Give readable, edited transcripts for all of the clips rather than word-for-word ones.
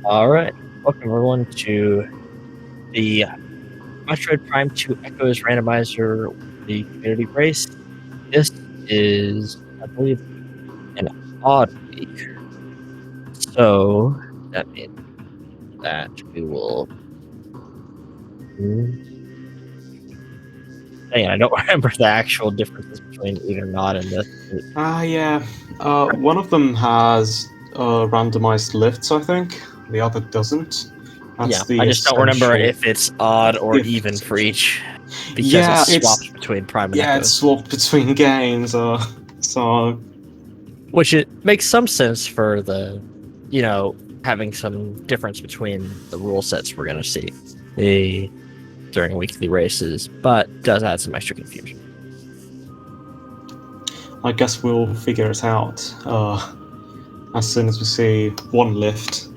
All right, welcome everyone to the Metroid Prime 2 Echoes Randomizer, the community race. This is, I believe, an odd week, so that means that we will. Dang it, I don't remember the actual differences between even and odd and this. Yeah. One of them has randomized lifts, I think. The other doesn't. Yeah, That's the I just don't remember essential if it's odd or even for differentiation. each, because Yeah, it's swapped between Prime and it's Echoes. swapped between games. So Which it makes some sense for the, having some difference between the rule sets we're going to see during weekly races, but does add some extra confusion. I guess we'll figure it out as soon as we see one lift.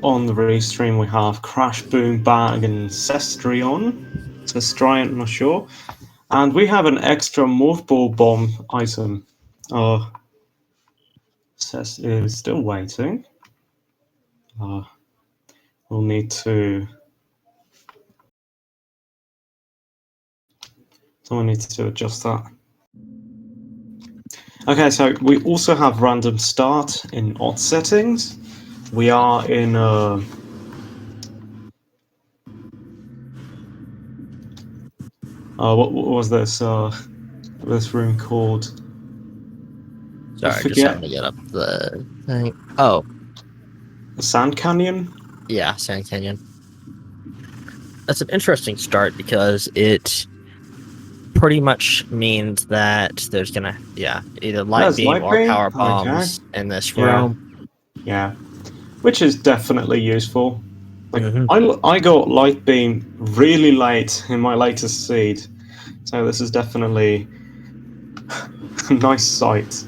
On the restream, we have Crash, Boom, Bag, and Cestrion. Cestrion, I'm not sure. And we have an extra Morph Ball Bomb item. Cess is still waiting. We'll need to. Someone needs to adjust that. Okay, so we also have random start in odd settings. We are in what was this this room called? Sorry, just having to get up the thing. Oh, The Sand Canyon? yeah, Sand Canyon. That's an interesting start because it pretty much means that there's gonna, either light beam or power bombs in this room. Yeah, which is definitely useful. Like Mm-hmm. I got light beam really late in my latest seed, so this is definitely a nice sight.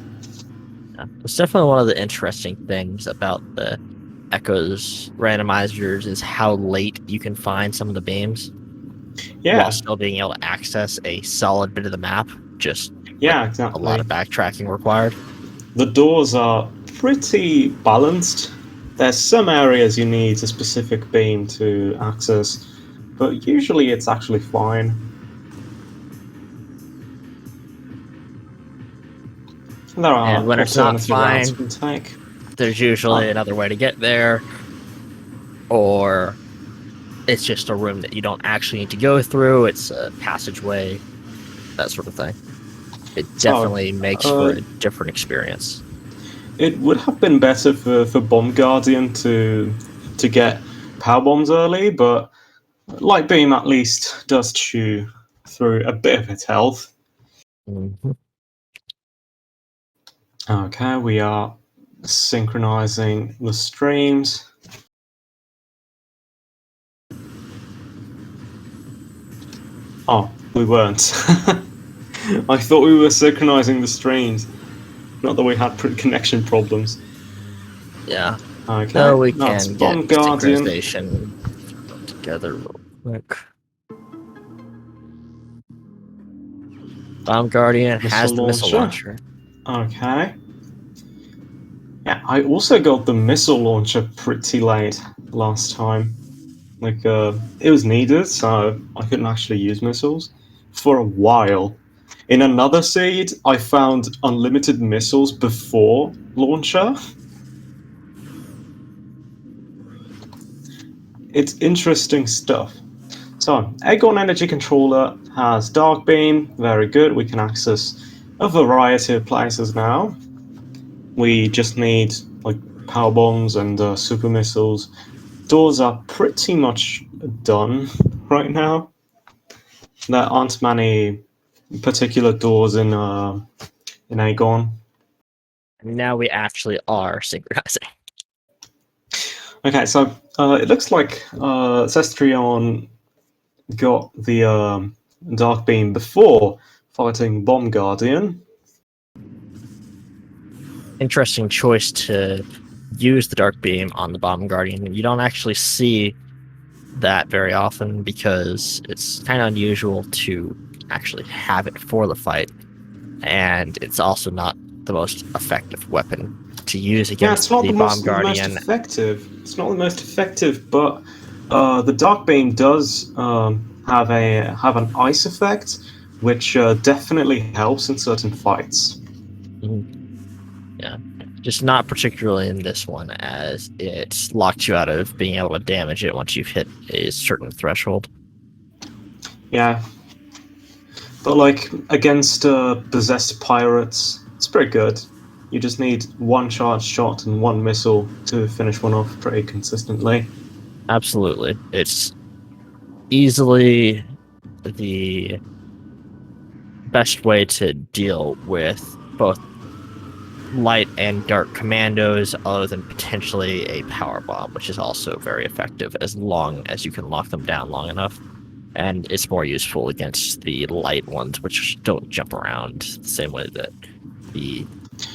Yeah. It's definitely one of the interesting things about the Echoes randomizers is how late you can find some of the beams. Yeah. While still being able to access a solid bit of the map. Just exactly. A lot of backtracking required. The doors are pretty balanced. There's some areas you need a specific beam to access, but usually it's actually fine. There are And when it's not fine, routes we can take. There's usually another way to get there, or it's just a room that you don't actually need to go through. It's a passageway, that sort of thing. It definitely makes for a different experience. It would have been better for Bomb Guardian to get power bombs early, but Light Beam at least does chew through a bit of its health. Mm-hmm. Okay, we are synchronizing the streams. Oh, we weren't. I thought we were synchronizing the streams. Not that we had connection problems. Yeah. Okay. So we can get synchronization together real quick. Bomb Guardian has the missile launcher. Okay. Yeah, I also got the missile launcher pretty late last time. Like, it was needed, so I couldn't actually use missiles for a while. In another seed, I found unlimited missiles before launcher. It's interesting stuff. So, Aegon Energy Controller has Dark Beam, very good. We can access a variety of places now. We just need like power bombs and super missiles. Doors are pretty much done right now. There aren't many particular doors in Aegon. Now we actually are synchronizing. Okay, so it looks like Cestrion got the Dark Beam before fighting Bomb Guardian. Interesting choice to use the Dark Beam on the Bomb Guardian. You don't actually see that very often because it's kind of unusual to actually have it for the fight, and it's also not the most effective weapon to use Yeah, against it's not the the Bomb most Guardian. effective. It's not the most effective, but the Dark Beam does have an ice effect, which definitely helps in certain fights. Mhm. Yeah, just not particularly in this one, as it locks you out of being able to damage it once you've hit a certain threshold. Yeah, but like against possessed pirates, it's pretty good. You just need one charged shot and one missile to finish one off pretty consistently. Absolutely, it's easily the best way to deal with both light and dark commandos, other than potentially a power bomb, which is also very effective as long as you can lock them down long enough. And it's more useful against the light ones, which don't jump around the same way that the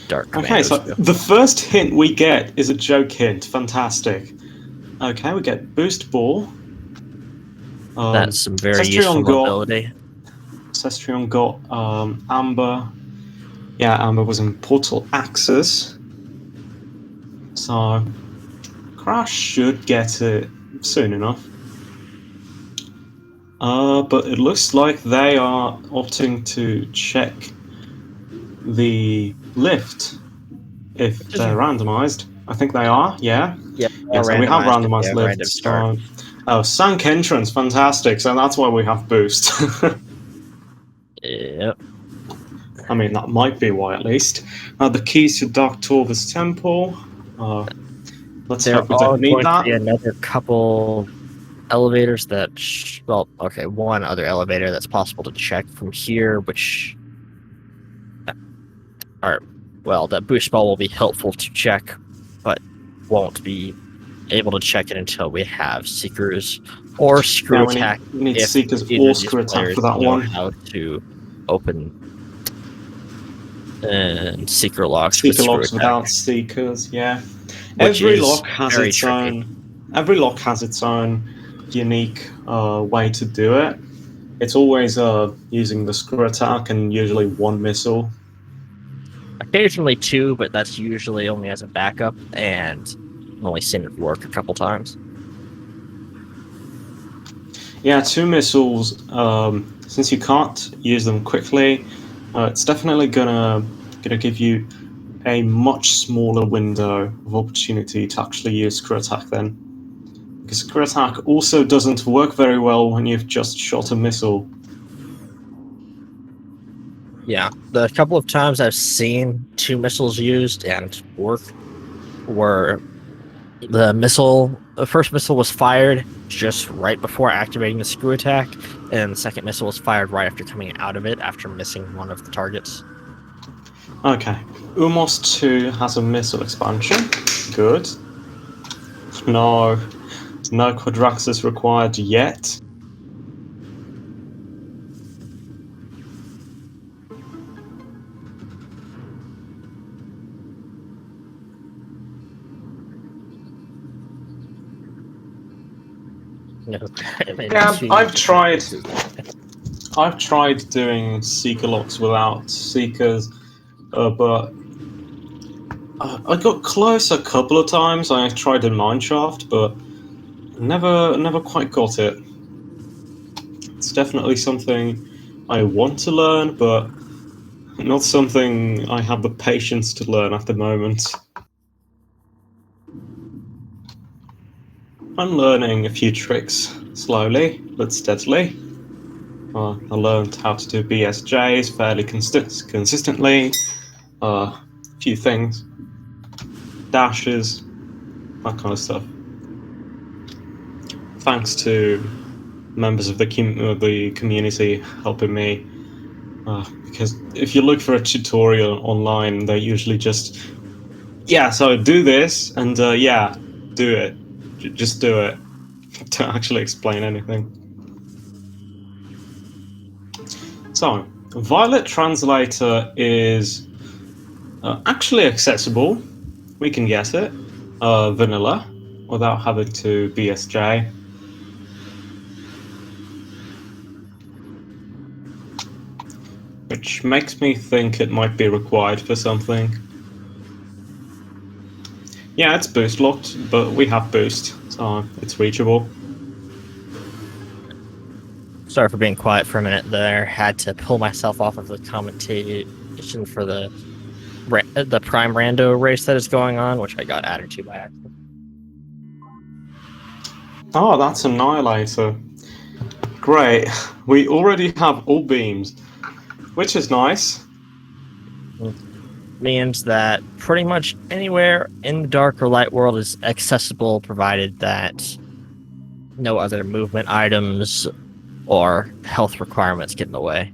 dark Okay, so commandos do. the first hint we get is a joke hint. Fantastic. Okay, we get boost ball. That's some very useful mobility. Sestrion got Amber. Yeah, Amber was in Portal Axis. So Crash should get it soon enough. But it looks like they are opting to check the lift if they're randomized. I think they are, yeah. Yeah, Yeah, so we have randomized if they randomized have random lifts. start. So, oh, Sank entrance, fantastic. So that's why we have boost. Yep. I mean, that might be why, at least. The keys to Dark Torva's temple. Let's There hope we are don't need going to that. be another couple elevators that, well, okay, one other elevator that's possible to check from here, which are, well, that boost ball will be helpful to check, but won't be able to check it until we have Seekers or Screw Yeah, Attack, we need if Seekers either or of these Screw Attack players for that know one. how to open and Seeker locks with Seeker Screw locks Attack, without Seekers, yeah. which is very Its tricky. own. Every lock has its own unique way to do it. It's always using the Screw Attack and usually one missile. Occasionally two, but that's usually only as a backup, and I've only seen it work a couple times. Yeah, two missiles. Since you can't use them quickly, it's definitely gonna give you a much smaller window of opportunity to actually use Screw Attack then. Because Screw Attack also doesn't work very well when you've just shot a missile. Yeah, the couple of times I've seen two missiles used and work were the first missile was fired just right before activating the Screw Attack, and the second missile was fired right after coming out of it after missing one of the targets. Okay, Umos 2 has a missile expansion. Good. No Quadraxis required yet. Yeah, I've tried doing Seeker locks without Seekers, but I got close a couple of times. I tried in Mineshaft, but never quite got it. It's definitely something I want to learn, but not something I have the patience to learn at the moment. I'm learning a few tricks, slowly but steadily. I learned how to do BSJs fairly consistently, a few things, dashes, that kind of stuff. Thanks to members of the community helping me, because if you look for a tutorial online, they're usually just, yeah, so do this, and yeah, do it. Just do it. Don't actually explain anything. So, Violet Translator is actually accessible. We can get it. Vanilla, without having to BSJ. which makes me think it might be required for something. Yeah, it's boost locked, but we have boost, so it's reachable. Sorry for being quiet for a minute there. Had to pull myself off of the commentation for the Prime Rando race that is going on, which I got added to by accident. Oh, that's Annihilator. Great. We already have all beams, which is nice. Means that pretty much anywhere in the dark or light world is accessible, provided that no other movement items or health requirements get in the way.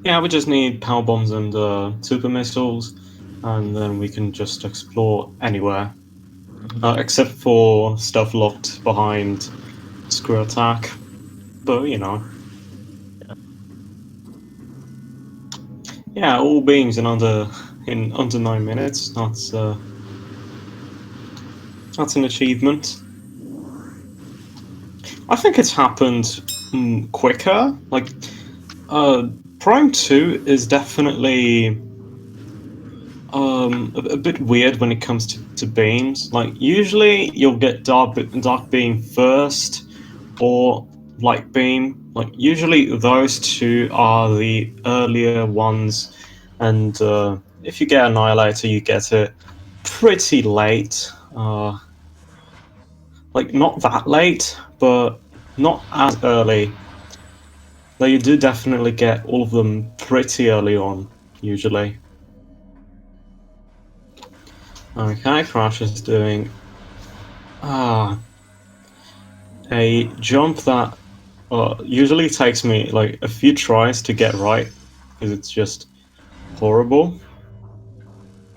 Yeah, we just need power bombs and super missiles, and then we can just explore anywhere. Except for stuff locked behind screw attack. But, you know. Yeah, all beams in under 9 minutes. That's an achievement. I think it's happened quicker. Like, Prime 2 is definitely a bit weird when it comes to beams. Like, usually you'll get dark beam first, or light beam. Like, usually those two are the earlier ones, and if you get Annihilator, you get it pretty late. Like, not that late, but not as early. Though you do definitely get all of them pretty early on, usually. Okay, Crash is doing a jump that usually takes me like a few tries to get right, because it's just horrible.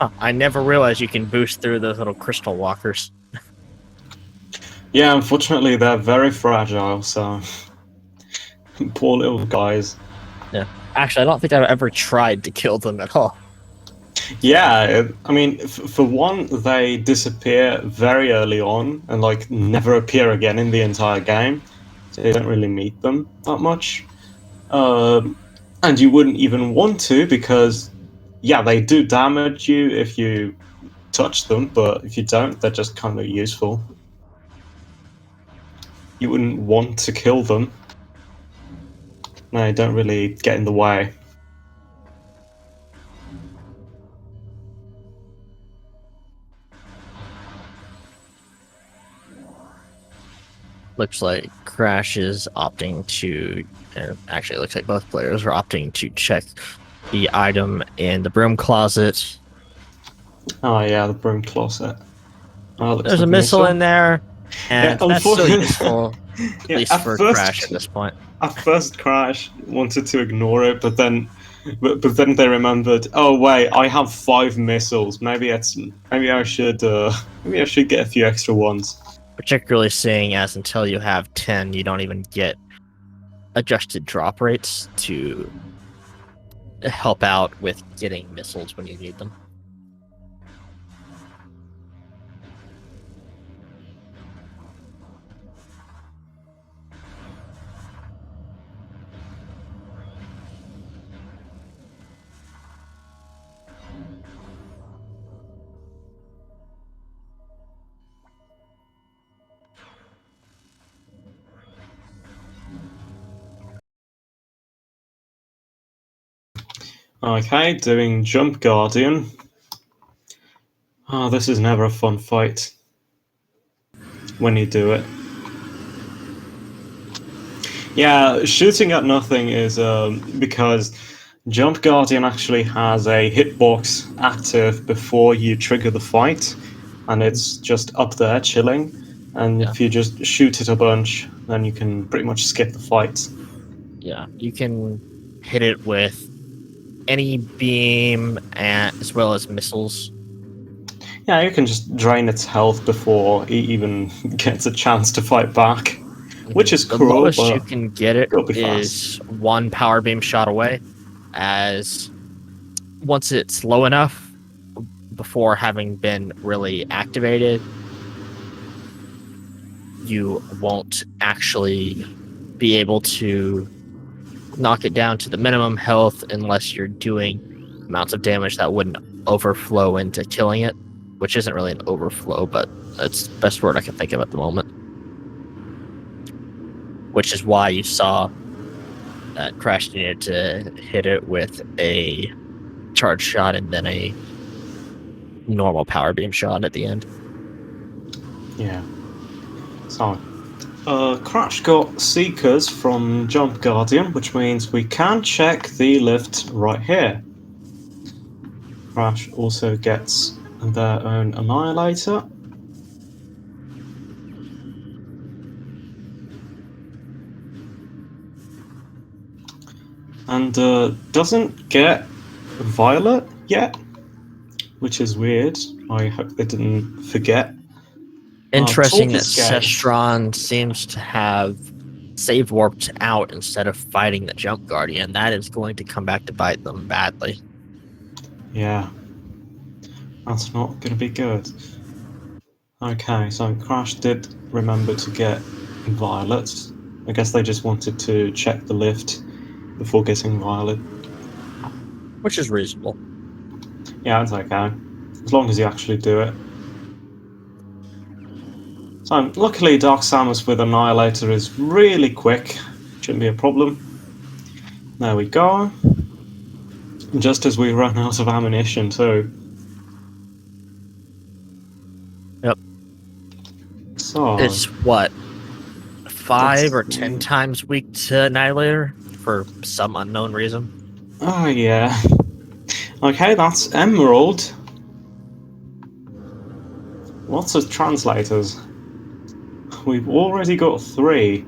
Oh, I never realized you can boost through those little crystal walkers. Yeah, unfortunately they're very fragile, so poor little guys. Yeah. Actually, I don't think I've ever tried to kill them at all. Yeah, I mean, for one, they disappear very early on and like never appear again in the entire game, so you don't really meet them that much. And you wouldn't even want to, because yeah, they do damage you if you touch them, but if you don't, they're just kind of useful. You wouldn't want to kill them. They don't really get in the way. Looks like Crash is opting to, actually, it looks like both players are opting to check the item in the broom closet. Oh yeah, the broom closet. Oh, There's a missile in there, and Yeah, that's still useful, at yeah, least for Crash at this point. At first, Crash wanted to ignore it, but then they remembered. Oh wait, I have 5 missiles. Maybe I should get a few extra ones. Particularly seeing as until you have 10, you don't even get adjusted drop rates to help out with getting missiles when you need them. Okay, doing Jump Guardian. Oh, this is never a fun fight when you do it. Yeah, shooting at nothing is because Jump Guardian actually has a hitbox active before you trigger the fight, and it's just up there chilling. And Yeah. if you just shoot it a bunch, then you can pretty much skip the fight. Yeah, you can hit it with any beam as well as missiles. Yeah, you can just drain its health before it even gets a chance to fight back, which is The cruel, lowest but you can get it it'll be is fast. 1 power beam shot away, as once it's low enough before having been really activated, you won't actually be able to knock it down to the minimum health unless you're doing amounts of damage that wouldn't overflow into killing it, which isn't really an overflow, but that's the best word I can think of at the moment. Which is why you saw that Crash needed to hit it with a charge shot and then a normal power beam shot at the end. Yeah. So, Crash got Seekers from Jump Guardian, which means we can check the lift right here. Crash also gets their own Annihilator. And doesn't get Violet yet, which is weird. I hope they didn't forget. Interesting that Tortoise Gate. Sestron seems to have save warped out instead of fighting the Jump Guardian. That is going to come back to bite them badly. Yeah. That's not going to be good. Okay, so Crash did remember to get Violet. I guess they just wanted to check the lift before getting Violet. Which is reasonable. Yeah, it's okay. As long as you actually do it. So, luckily Dark Samus with Annihilator is really quick. Shouldn't be a problem. There we go. Just as we run out of ammunition too. Yep. So... It's what? 5 or That's- 10 times weak to Annihilator for some unknown reason. Oh, yeah. Okay, that's Emerald. Lots of translators. We've already got 3.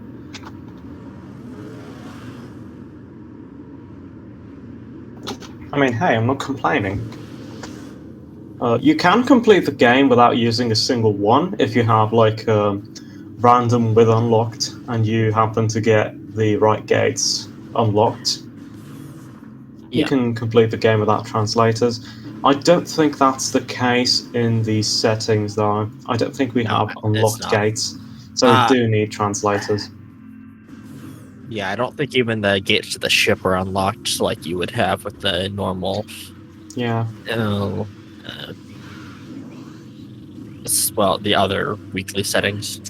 I mean, hey, I'm not complaining. You can complete the game without using a single one if you have, like, random with unlocked and you happen to get the right gates unlocked. You can complete the game without translators. I don't think that's the case in these settings, though. I don't think we have unlocked gates, so we do need translators. Yeah, I don't think even the gates to the ship are unlocked like you would have with the normal. Yeah. Well, the other weekly settings.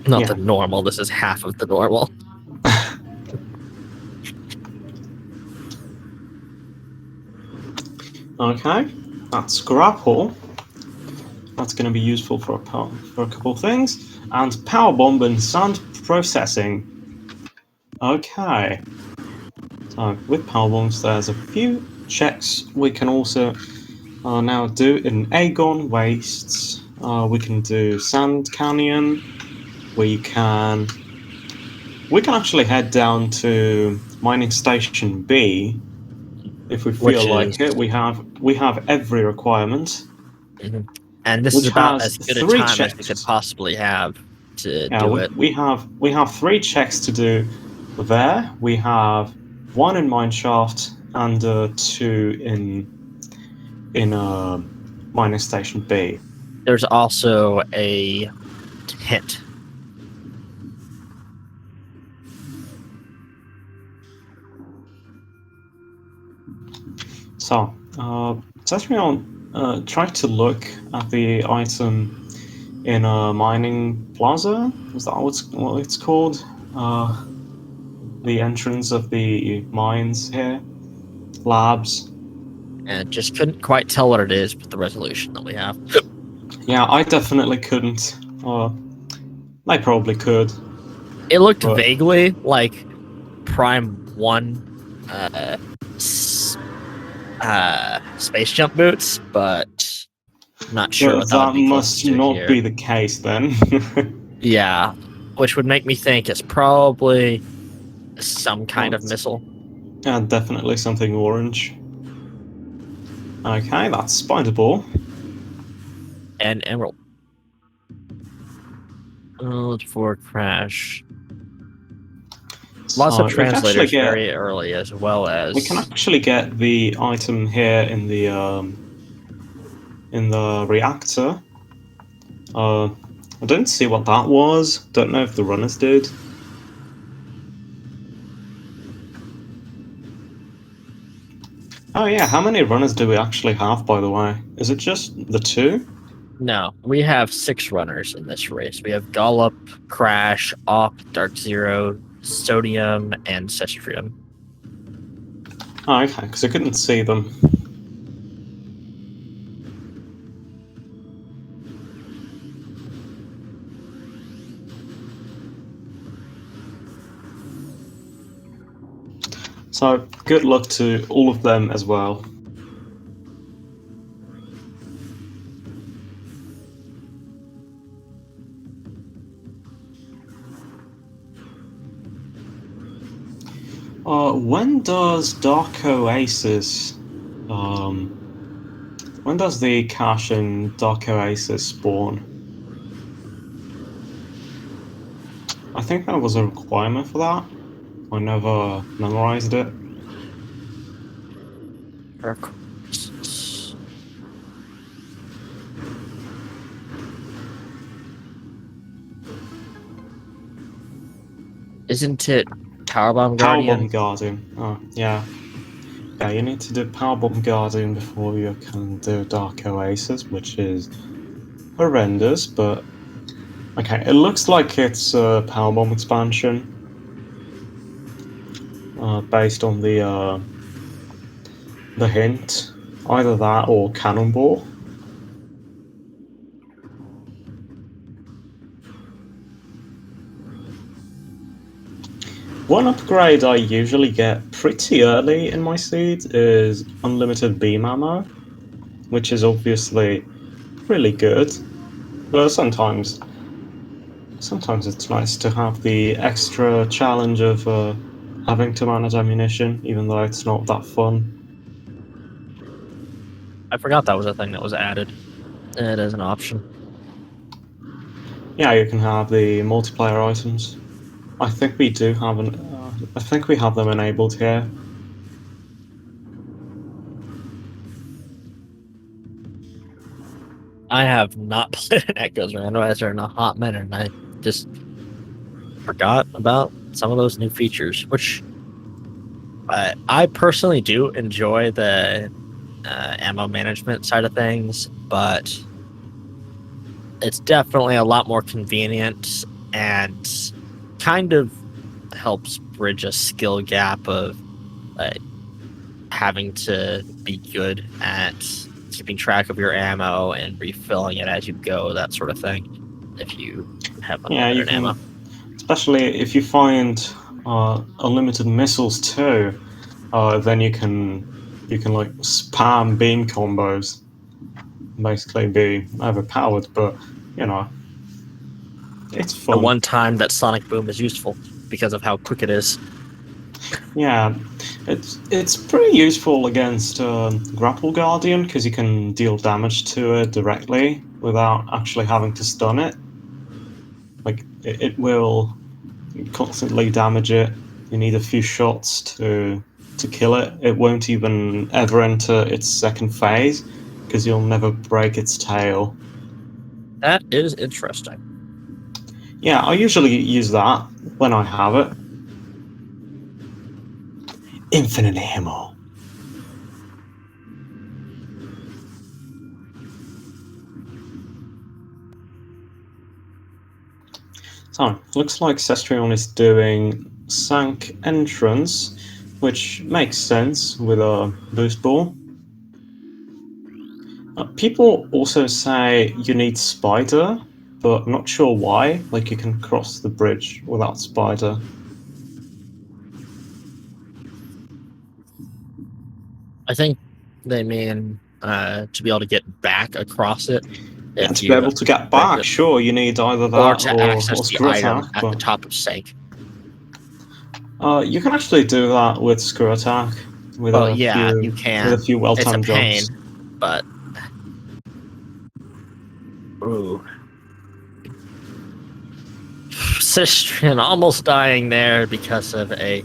Not the normal, this is half of the normal. Okay, that's grapple. That's going to be useful for a couple of things. And power bomb and sound processing. Okay. So with power bombs, there's a few checks we can also now do in Agon Wastes. We can do Sand Canyon. We can actually head down to Mining Station B if we feel like it. We have every requirement. Mm-hmm. And this is about as good a time as we could possibly have to do it. We have 3 checks to do there. We have 1 in Mineshaft and 2 in Mining Station B. There's also a hint. So, Tetreon tried to look at the item in a mining plaza. Is that what it's called? The entrance of the mines here, labs. And just couldn't quite tell what it is with the resolution that we have. Yeah, I definitely couldn't. I probably could. It looked vaguely like Prime 1 space jump boots, but not sure what that must not be the case then. Yeah, which would make me think it's probably some kind of missile. Yeah, definitely something orange. Okay, that's Spider Ball. And Emerald. For Crash. Lots of translators very early, as well as... We can actually get the item here in the reactor. I didn't see what that was. Don't know if the runners did. Oh yeah, how many runners do we actually have, by the way? Is it just the two? No, we have 6 runners in this race. We have Gollop, Crash, Awk, Dark Zero, Sodium, and Cestrium. Oh, okay, because I couldn't see them. So, good luck to all of them as well. When does Dark Oasis, when does the cache in Dark Oasis spawn? I think that was a requirement for that. I never memorized it. Isn't it Powerbomb Powerbomb Guardian? Guardian. Oh, yeah. Yeah, you need to do Powerbomb Guardian before you can do Dark Oasis, which is horrendous, but... Okay, it looks like it's a Powerbomb expansion. Based on the hint. Either that or Cannonball. One upgrade I usually get pretty early in my seed is unlimited beam ammo, which is obviously really good, but sometimes it's nice to have the extra challenge of having to manage ammunition, even though it's not that fun. I forgot that was a thing that was added. It is an option. Yeah, you can have the multiplayer items. I think we do have I think we have them enabled here. I have not played an Echoes Randomizer in a hot minute, and I just forgot about some of those new features, which I personally do enjoy the ammo management side of things, but it's definitely a lot more convenient and kind of helps bridge a skill gap of having to be good at keeping track of your ammo and refilling it as you go, that sort of thing. If you have unlimited ammo, especially if you find unlimited missiles too, then you can like spam beam combos, basically be overpowered. But you know, it's fun. the one time that Sonic Boom is useful because of how quick it is. Yeah, it's pretty useful against Grapple Guardian because you can deal damage to it directly without actually having to stun it. Like it will constantly damage it. You need a few shots to kill it. It won't even ever enter its second phase because you'll never break its tail. That is interesting. Yeah, I usually use that when I have it. Infinite ammo. So, looks like Cestrion is doing Sank Entrance, which makes sense with a boost ball. People also say you need Spider, but I'm not sure why. Like, you can cross the bridge without Spider. I think they mean to be able to get back across it. Yeah, to be able to get back, sure, you need either that or to or access the screw item attack. at the top of Sank. You can actually do that with screw attack. With you can. With a few well-timed jumps. But ooh, Sistrian almost dying there because of a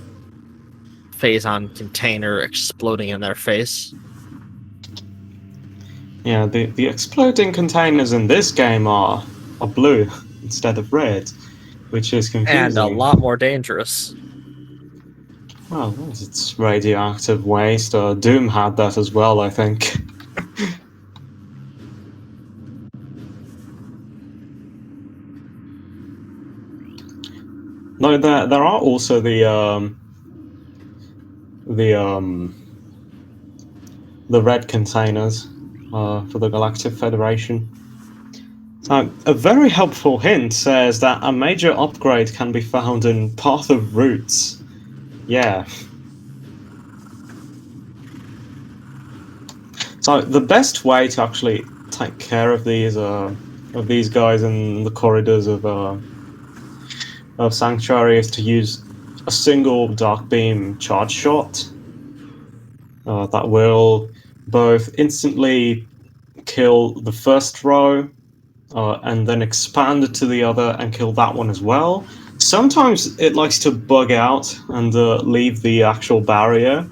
phazon container exploding in their face. Yeah, the exploding containers in this game are blue instead of red, which is confusing. And a lot more dangerous. Well, it's radioactive waste. Doom had that as well, I think. No, there are also the um the red containers for the Galactic Federation. A very helpful hint says that a major upgrade can be found in Path of Roots. Yeah. So the best way to actually take care of these guys in the corridors of Sanctuary is to use a single dark beam charge shot that will both instantly kill the first row and then expand it to the other and kill that one as well. Sometimes it likes to bug out and leave the actual barrier,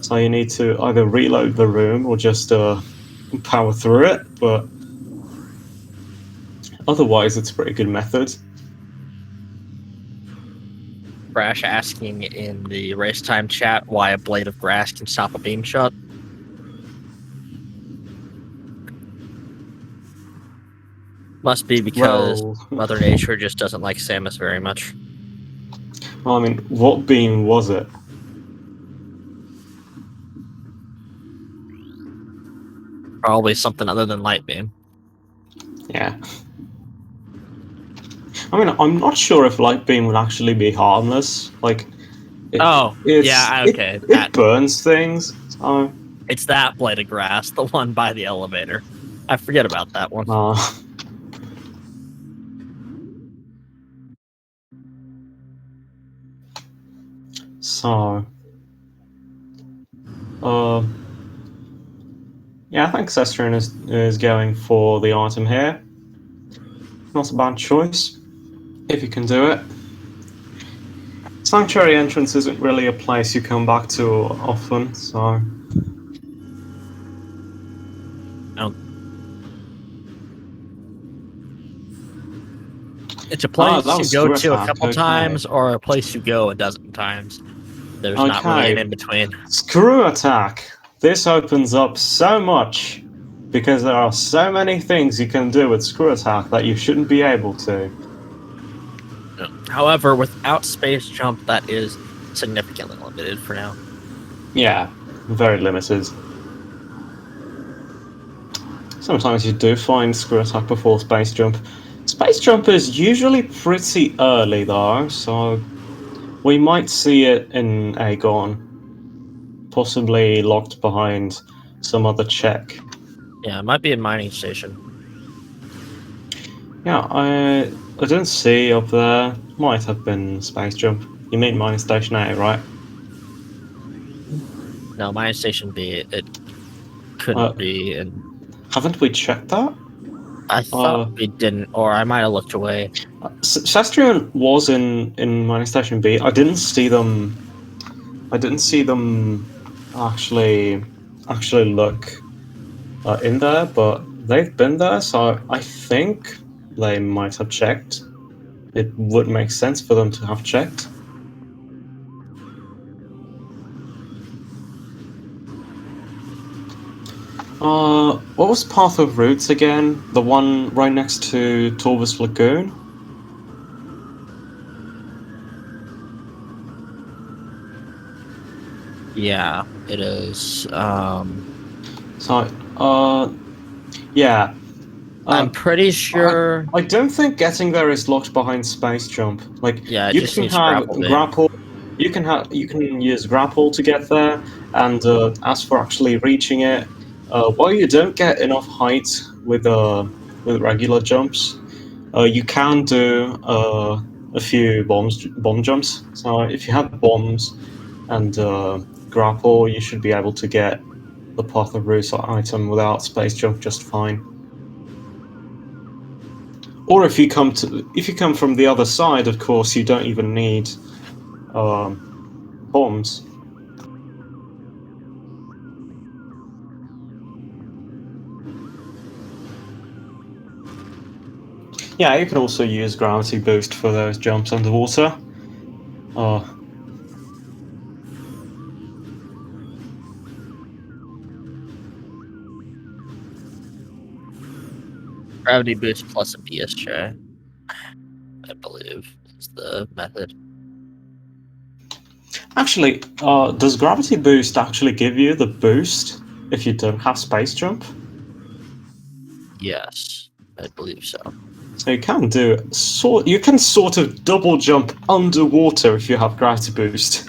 so you need to either reload the room or just power through it, but otherwise it's a pretty good method. Crash asking in the race time chat why a blade of grass can stop a beam shot. Must be because Mother Nature just doesn't like Samus very much. Well, I mean, what beam was it? Probably something other than light beam. Yeah. I mean, I'm not sure if light beam would actually be harmless. Like, it burns things. So. It's that blade of grass, the one by the elevator. I forget about that one. So, yeah, I think Cestrin is going for the item here. Not a bad choice, if you can do it. Sanctuary entrance isn't really a place you come back to often, so. It's a place you go to a couple times, or a place you go a dozen times. There's not really an in-between. Screw attack! This opens up so much, because there are so many things you can do with screw attack that you shouldn't be able to. However, without space jump, that is significantly limited for now. Yeah, very limited. Sometimes you do find screw attack before space jump. Space jump is usually pretty early though, so we might see it in Aegon, possibly locked behind some other check. Yeah, it might be a mining station. Yeah, I didn't see up there. Might have been space jump. You mean mining station A, right? No, mining station B. It couldn't be. And haven't we checked that? I thought we didn't, or I might have looked away. Sastrian was in mining station B. I didn't see them. Actually look in there, but they've been there, so I think they might have checked. It would make sense for them to have checked. What was Path of Roots again? The one right next to Torvus Lagoon? Yeah, it is. Yeah. I'm pretty sure. I don't think getting there is locked behind space jump. Like, yeah, you can have grapple. You can use grapple to get there, and as for actually reaching it, while you don't get enough height with regular jumps, you can do a few bomb jumps. So if you have bombs and grapple, you should be able to get the Path of Roots item without space jump just fine. Or if you come from the other side, of course, you don't even need bombs. Yeah, you can also use gravity boost for those jumps underwater. Gravity boost plus a BSJ, I believe, is the method. Actually, does gravity boost actually give you the boost if you don't have space jump? Yes, I believe so. So you can do you can sort of double jump underwater if you have gravity boost.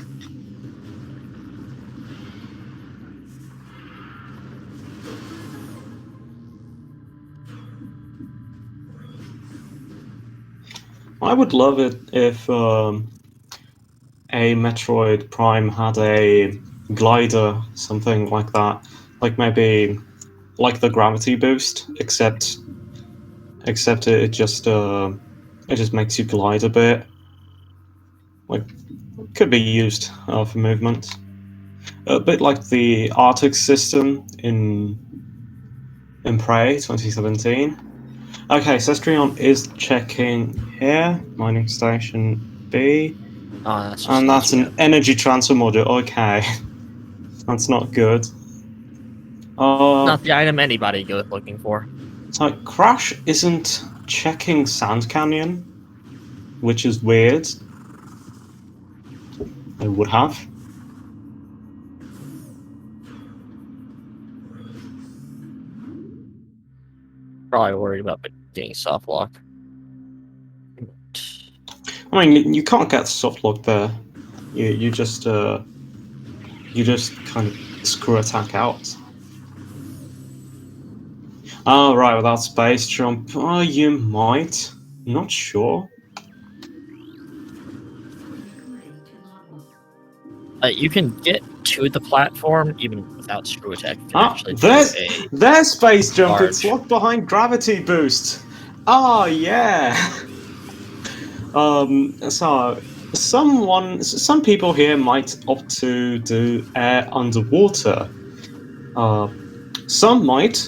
I would love it if a Metroid Prime had a glider, something like that, like maybe like the gravity boost, except it just makes you glide a bit. Like, could be used for movement. A bit like the Arctic system in Prey 2017. Okay, Cestrion is checking here. Mining station B. Oh, that's just And an that's easy an energy transfer module. Okay. That's not good. Not the item anybody goes looking for. So Crash isn't checking Sand Canyon, which is weird. I would have. Probably worried about getting soft lock. I mean, you can't get soft lock there. You just kind of screw attack out. Oh, right, without space jump. Oh, you might. Not sure. You can get to the platform even without screw attack. You can Ah, actually do a there's space jump. It's charge. locked behind gravity boost. Oh, yeah. So some people here might opt to do air underwater. Some might.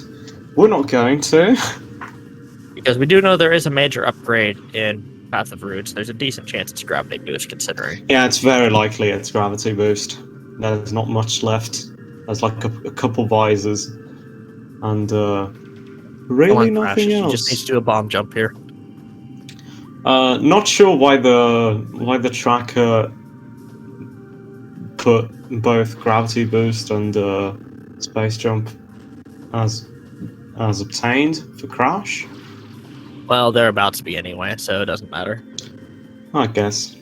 We're not going to. Because we do know there is a major upgrade in Path of Roots. There's a decent chance it's gravity boost, considering. Yeah, it's very likely it's gravity boost. There's not much left. There's like a couple visors, and really nothing You else. just need to do a bomb jump here. Not sure why the tracker put both gravity boost and space jump as obtained for Crash. Well, they're about to be anyway, so it doesn't matter. I guess.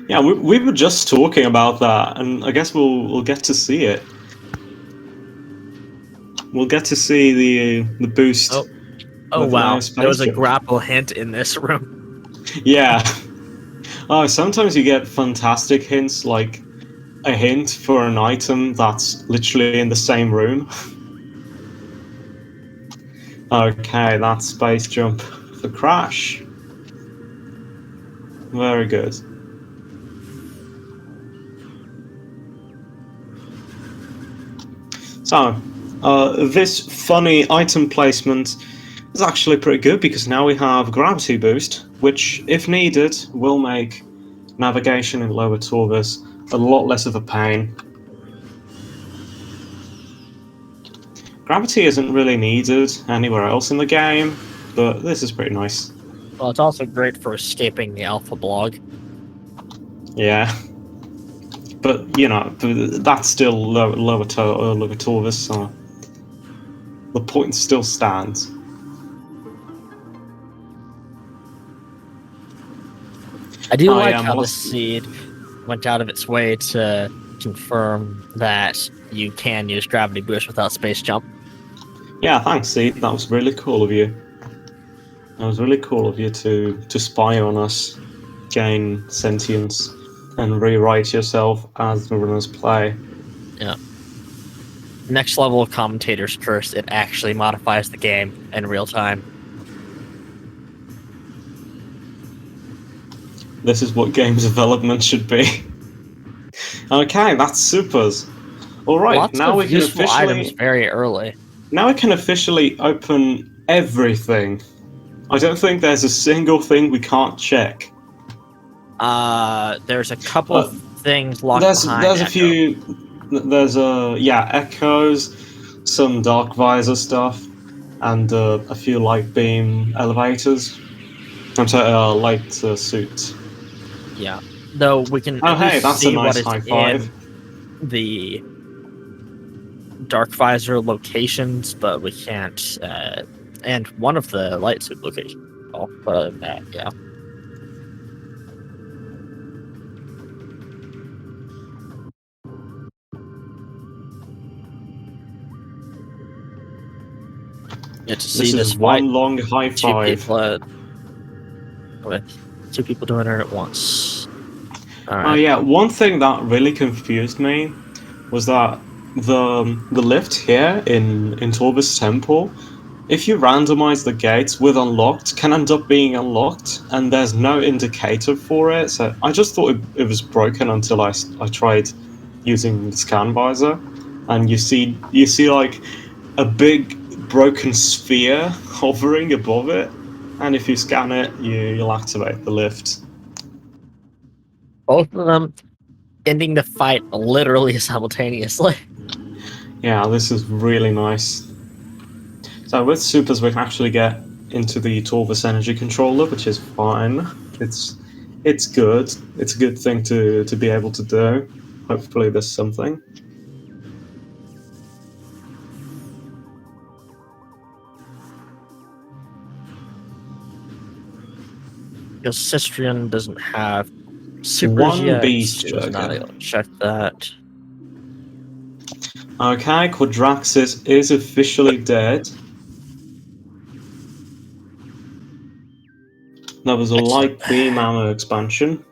Yeah, we were just talking about that, and I guess we'll get to see it. We'll get to see the boost. Oh wow! There was a grapple hint in this room. Yeah. Oh, sometimes you get fantastic hints, like a hint for an item that's literally in the same room. Okay, that's space jump for Crash. Very good. So, this funny item placement is actually pretty good because now we have gravity boost, which, if needed, will make navigation in Lower Torvis a lot less of a pain. Gravity isn't really needed anywhere else in the game, but this is pretty nice. Well, it's also great for escaping the alpha blog. Yeah. But, you know, that's still lower Torvis, so the point still stands. I do like how the seed went out of its way to confirm that you can use gravity boost without space jump. Yeah, thanks, Seed. That was really cool of you. That was really cool of you to spy on us, gain sentience, and rewrite yourself as the runners play. Yeah. Next level of commentator's curse, it actually modifies the game in real time. This is what game development should be. Okay, that's supers. All right, Lots now of we can useful items very early. Now we can officially open everything. I don't think there's a single thing we can't check. There's a couple of things locked behind There's Echo. a few. There's echoes. some dark visor stuff, and a few light beam elevators. I'm sorry, light suits. Yeah. Though we can Oh, at hey, least that's a see what nice is high five. in the dark visor locations, but we can't. And one of the light suit locations. Oh, but other than that, yeah. Yeah, to see This is this fight, one long high two five. people with two people doing it at once. All Oh right. yeah, one thing that really confused me was that the lift here in Torvus Temple, if you randomize the gates with unlocked, can end up being unlocked, and there's no indicator for it. So I just thought it was broken until I tried using the scan visor, and you see like a big broken sphere hovering above it, and if you scan it, you'll activate the lift. Both of them ending the fight literally simultaneously. Yeah, this is really nice. So with supers, we can actually get into the Torvus energy controller, which is fine. It's good. It's a good thing to be able to do. Hopefully, there's something. Because Sistrian doesn't have supers One yet. beast She was not joker. able to check that. Okay, Quadraxis is officially dead. There was a Excellent. light beam ammo expansion.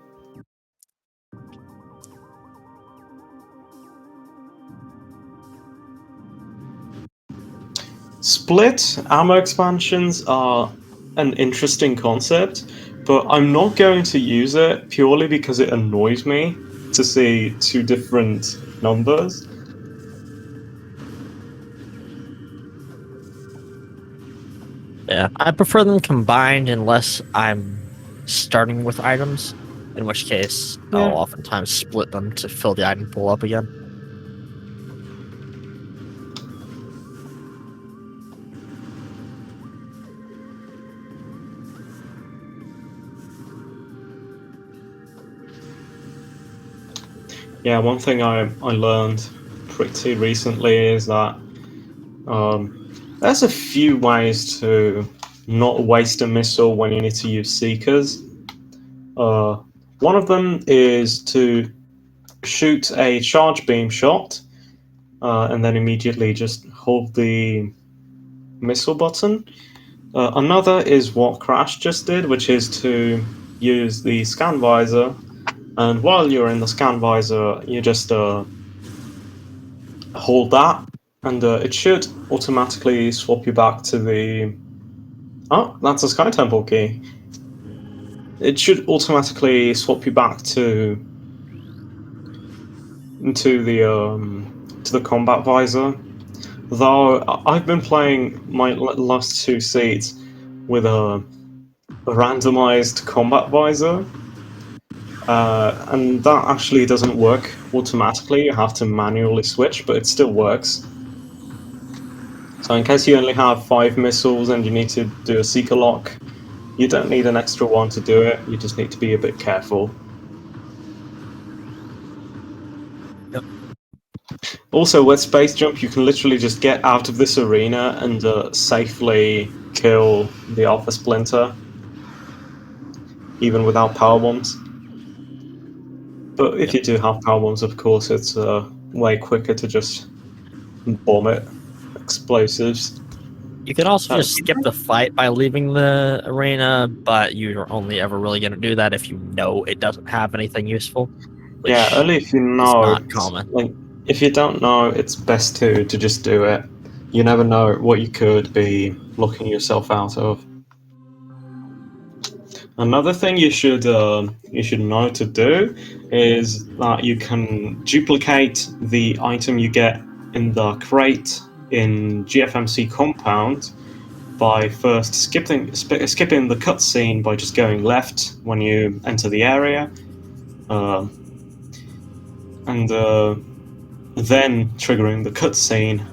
Split ammo expansions are an interesting concept, but I'm not going to use it purely because it annoys me to see two different numbers. Yeah, I prefer them combined unless I'm starting with items, in which case I'll Yeah. oftentimes split them to fill the item pool up again. Yeah, one thing I learned pretty recently is that there's a few ways to not waste a missile when you need to use Seekers. Uh, One of them is to shoot a charge beam shot and then immediately just hold the missile button. Another is what Crash just did, which is to use the scan visor, and while you're in the scan visor, you just hold that, and it should automatically swap you back to the. Oh, that's a Sky Temple key. It should automatically swap you back to the combat visor. Though I've been playing my last two seats with a randomized combat visor, and that actually doesn't work automatically. You have to manually switch, but it still works. So in case you only have 5 missiles and you need to do a seeker lock, you don't need an extra one to do it. You just need to be a bit careful. Yep. Also, with Space Jump, you can literally just get out of this arena and safely kill the Alpha Splinter, even without power bombs. But if Yep. you do have power bombs, of course, it's way quicker to just bomb it. Explosives. You can also So, just skip the fight by leaving the arena, but you're only ever really going to do that if you know it doesn't have anything useful, yeah, which only if you is know. not common. Like, if you don't know, it's best to just do it. You never know what you could be locking yourself out of. Another thing you should know to do is that you can duplicate the item you get in the crate in GFMC compound by first skipping the cutscene by just going left when you enter the area, uh, and then triggering the cutscene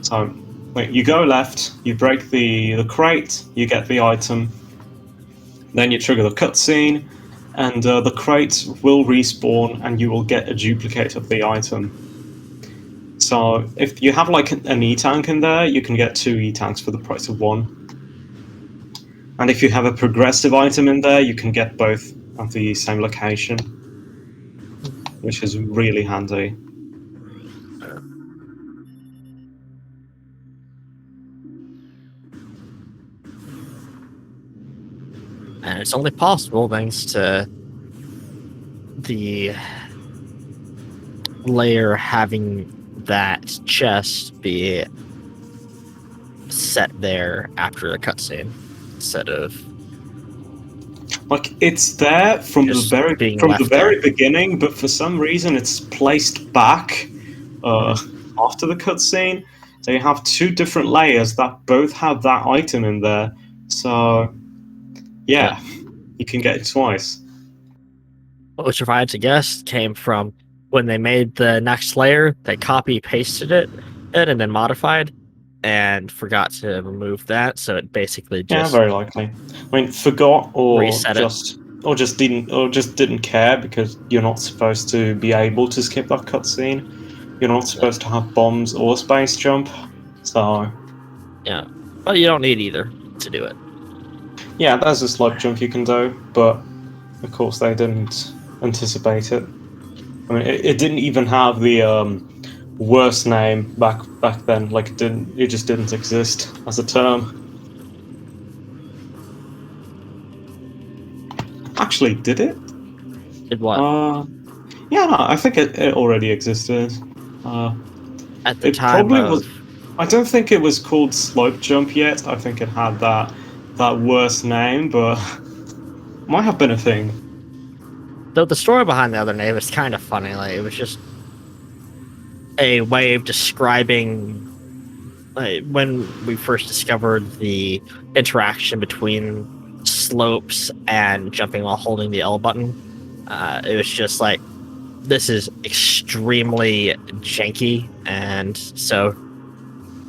So you go left, you break the crate, you get the item, then you trigger the cutscene, and the crate will respawn, and you will get a duplicate of the item. So if you have like an E-tank in there, you can get 2 E-tanks for the price of 1. And if you have a progressive item in there, you can get both at the same location, which is really handy. And it's only possible thanks to the layer having that chest be set there after a cutscene instead of Like it's there from just being the left there. very beginning, but for some reason it's placed back after the cutscene. So you have 2 different layers that both have that item in there. So yeah, you can get it twice. Which, if I had to guess, came from when they made the next layer, they copy pasted it and then modified and forgot to remove that, so it basically Yeah, just very likely. I mean, forgot reset it. just didn't care because you're not supposed to be able to skip that cutscene. You're not supposed to have bombs or space jump. So Yeah, but you don't need either to do it. yeah, there's a slug jump you can do, but of course they didn't anticipate it. I mean, it didn't even have the worst name back then. Like it just didn't exist as a term. Actually, did it? Did what? Yeah, no, I think it already existed. At the It time probably was. of... I don't think it was called Slope Jump yet. I think it had that worst name, but might have been a thing. Though the story behind the other name is kind of funny. Like, it was just a way of describing when we first discovered the interaction between slopes and jumping while holding the L button. It was just like, this is extremely janky, and so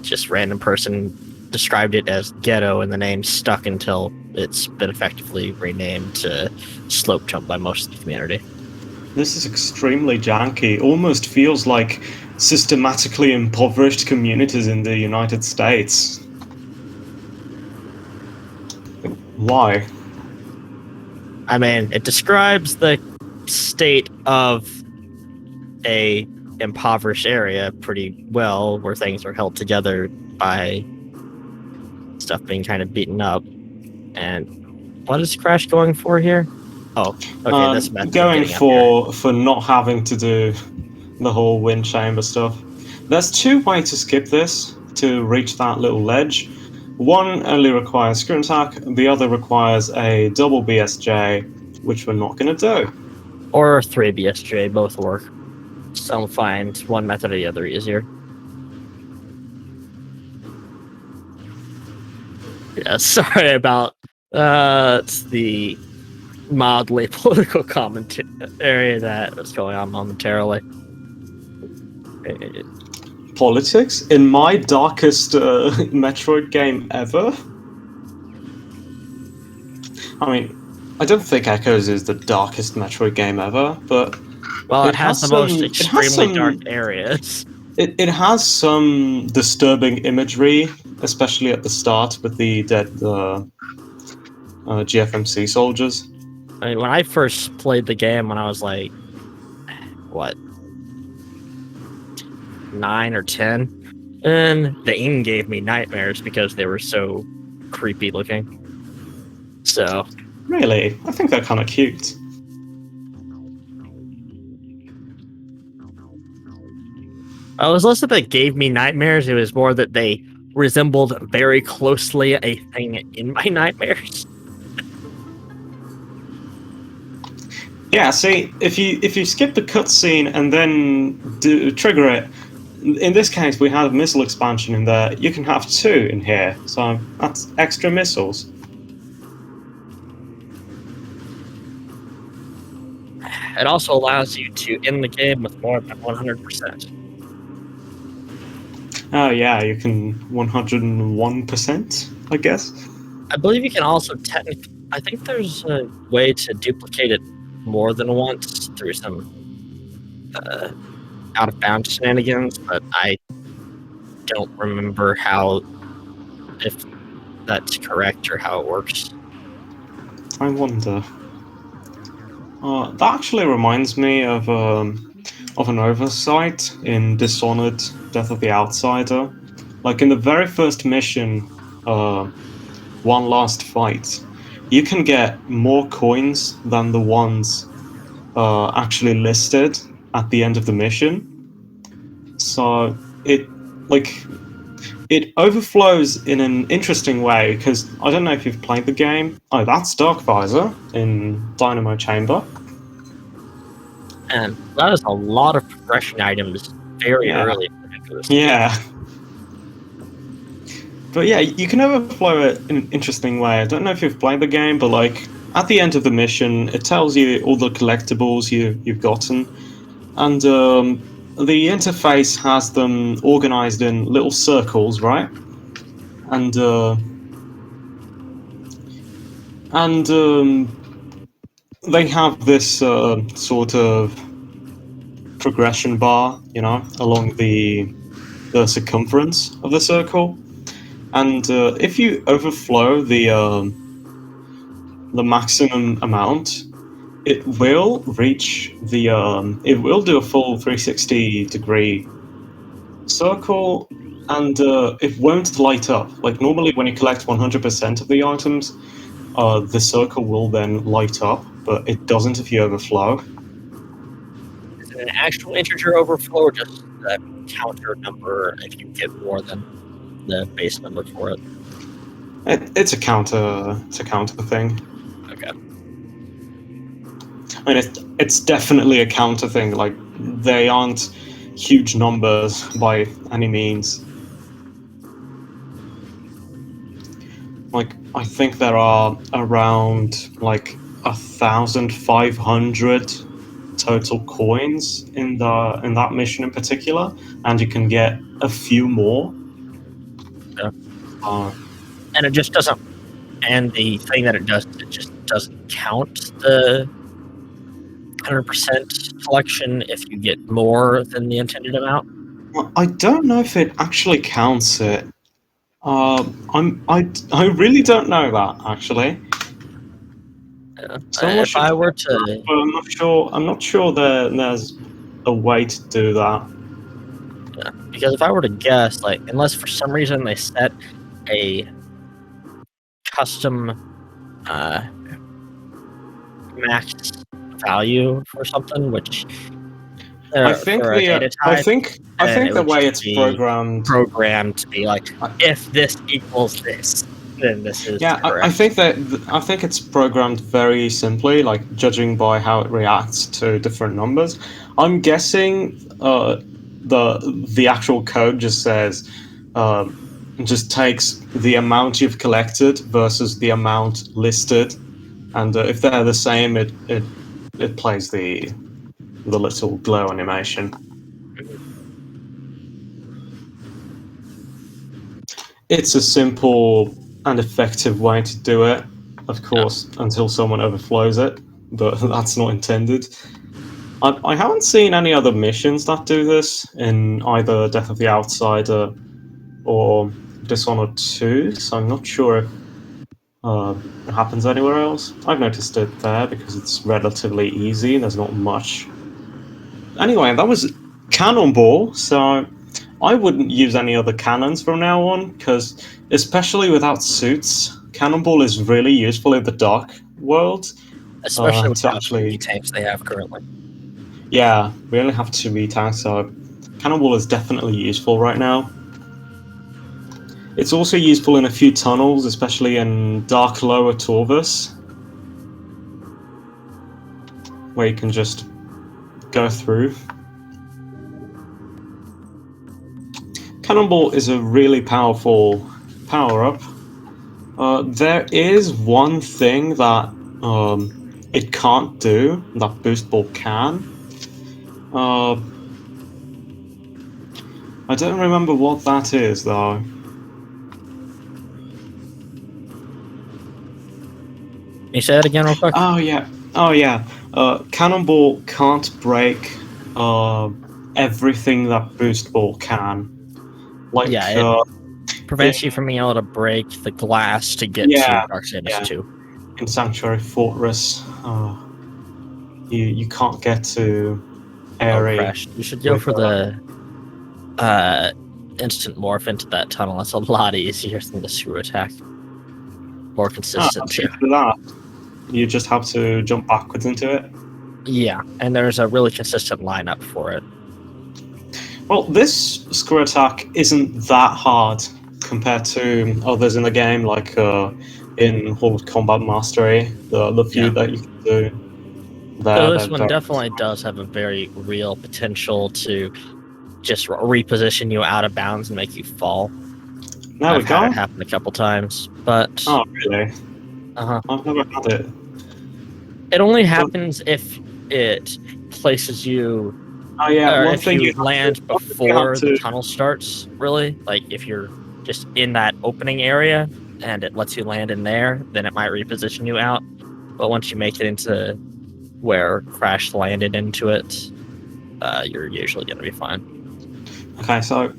just random person described it as ghetto, and the name stuck until it's been effectively renamed to slope jump by most of the community. This is extremely janky. Almost feels like systematically impoverished communities in the United States. Why? I mean, it describes the state of a impoverished area pretty well, where things are held together by stuff being kind of beaten up. And what is Crash going for here? Oh, okay, this method of Going getting up here. for not having to do the whole wind chamber stuff. There's 2 ways to skip this to reach that little ledge. One only requires screw attack, the other requires a double BSJ, which we're not going to do. Or 3 BSJ, both work. Some find one method or the other easier. Yeah, sorry about the mildly political commentary that was going on momentarily. Politics? In my darkest Metroid game ever? I mean, I don't think Echoes is the darkest Metroid game ever, but well, it has the most extremely dark some areas. It has some disturbing imagery, especially at the start with the dead GFMC soldiers. I mean, when I first played the game, when I was like, what, 9 or 10, and the game gave me nightmares because they were so creepy looking. So really, I think they're kind of cute. it was less that gave me nightmares. It was more that they resembled very closely a thing in my nightmares. Yeah, see, if you skip the cutscene and then trigger it, in this case we have missile expansion in there. You can have 2 in here, so that's extra missiles. It also allows you to end the game with more than 100%. Oh yeah, you can 101%, I guess. I believe you can also I think there's a way to duplicate it more than once through some out of bounds shenanigans, but I don't remember if that's correct or how it works. I wonder. That actually reminds me of an oversight in Dishonored: Death of the Outsider. Like in the very first mission, One Last Fight, you can get more coins than the ones actually listed at the end of the mission. So like it overflows in an interesting way because I don't know if you've played the game. Oh, that's Dark Visor in Dynamo Chamber. And that is a lot of progression items very Yeah, early into this game. yeah. But yeah, you can overflow it in an interesting way. I don't know if you've played the game, but like at the end of the mission, it tells you all the collectibles you've gotten, and the interface has them organized in little circles, right? And they have this sort of progression bar, you know, along the circumference of the circle. And if you overflow the maximum amount, it will reach the it will do a full 360-degree circle, and it won't light up. Like normally, when you collect 100% of the items, the circle will then light up, but it doesn't if you overflow. Is it an actual integer overflow or just a counter number if you get more than the base number for it? It's a counter. It's a counter thing. Okay. I mean, it's definitely a counter thing. Like they aren't huge numbers by any means. Like I think there are around like 1,500 total coins in that mission in particular, and you can get a few more. Yeah. Uh, And it just doesn't. And the thing that it does, it just doesn't count the 100% collection if you get more than the intended amount. I don't know if it actually counts it. I really don't know that actually. Someone If should I check were that, to, but I'm not sure. I'm not sure there's a way to do that. because if I were to guess, like, unless for some reason they set a custom max value for something, which I think for a the data I type, think I then think it the would way just it's be programmed. programmed to be like, I- if this equals this, then this is Yeah, I correct. think I think it's programmed very simply, like judging by how it reacts to different numbers. I'm guessing the actual code just says just takes the amount you've collected versus the amount listed, and if they're the same, it plays the little glow animation. It's a simple and effective way to do it, of course, until someone overflows it, but that's not intended. I haven't seen any other missions that do this in either Death of the Outsider or Dishonored 2, so I'm not sure if it happens anywhere else. I've noticed it there because it's relatively easy, there's not much. Anyway, that was Cannonball, so I wouldn't use any other cannons from now on, because especially without suits, Cannonball is really useful in the Dark world. Especially with To how few actually, tanks they have currently. yeah, we only have 2 tanks, so Cannonball is definitely useful right now. It's also useful in a few tunnels, especially in Dark Lower Torvus, where you can just go through. Cannonball is a really powerful power-up. There is one thing that it can't do that Boost Ball can. I don't remember what that is, though. Can you say that again real quick? Oh yeah. Oh yeah. Cannonball can't break everything that Boost Ball can. Like Yeah, it prevents you from being able to break the glass to get to yeah, Darksiders yeah. 2. In Sanctuary Fortress, you can't get to Oh, Airy Crash. You should go with for the instant morph into that tunnel. That's a lot easier than the screw attack. More consistent, that's too. usually that. You just have to jump backwards into it. Yeah, and there's a really consistent lineup for it. Well, this screw attack isn't that hard compared to others in the game, like in Hall of Combat Mastery, the few Yeah. that you can do. So They're this one very. definitely does have a very real potential to just reposition you out of bounds and make you fall. There we I've had go. it happen a couple times, but Oh, really? uh I've never had it. it only But happens if it places you, oh yeah, or one if thing you you have to. land One thing you have before the to. tunnel starts, really. Like if you're just in that opening area and it lets you land in there, then it might reposition you out. But once you make it into where Crash landed into it, you're usually going to be fine. Okay, so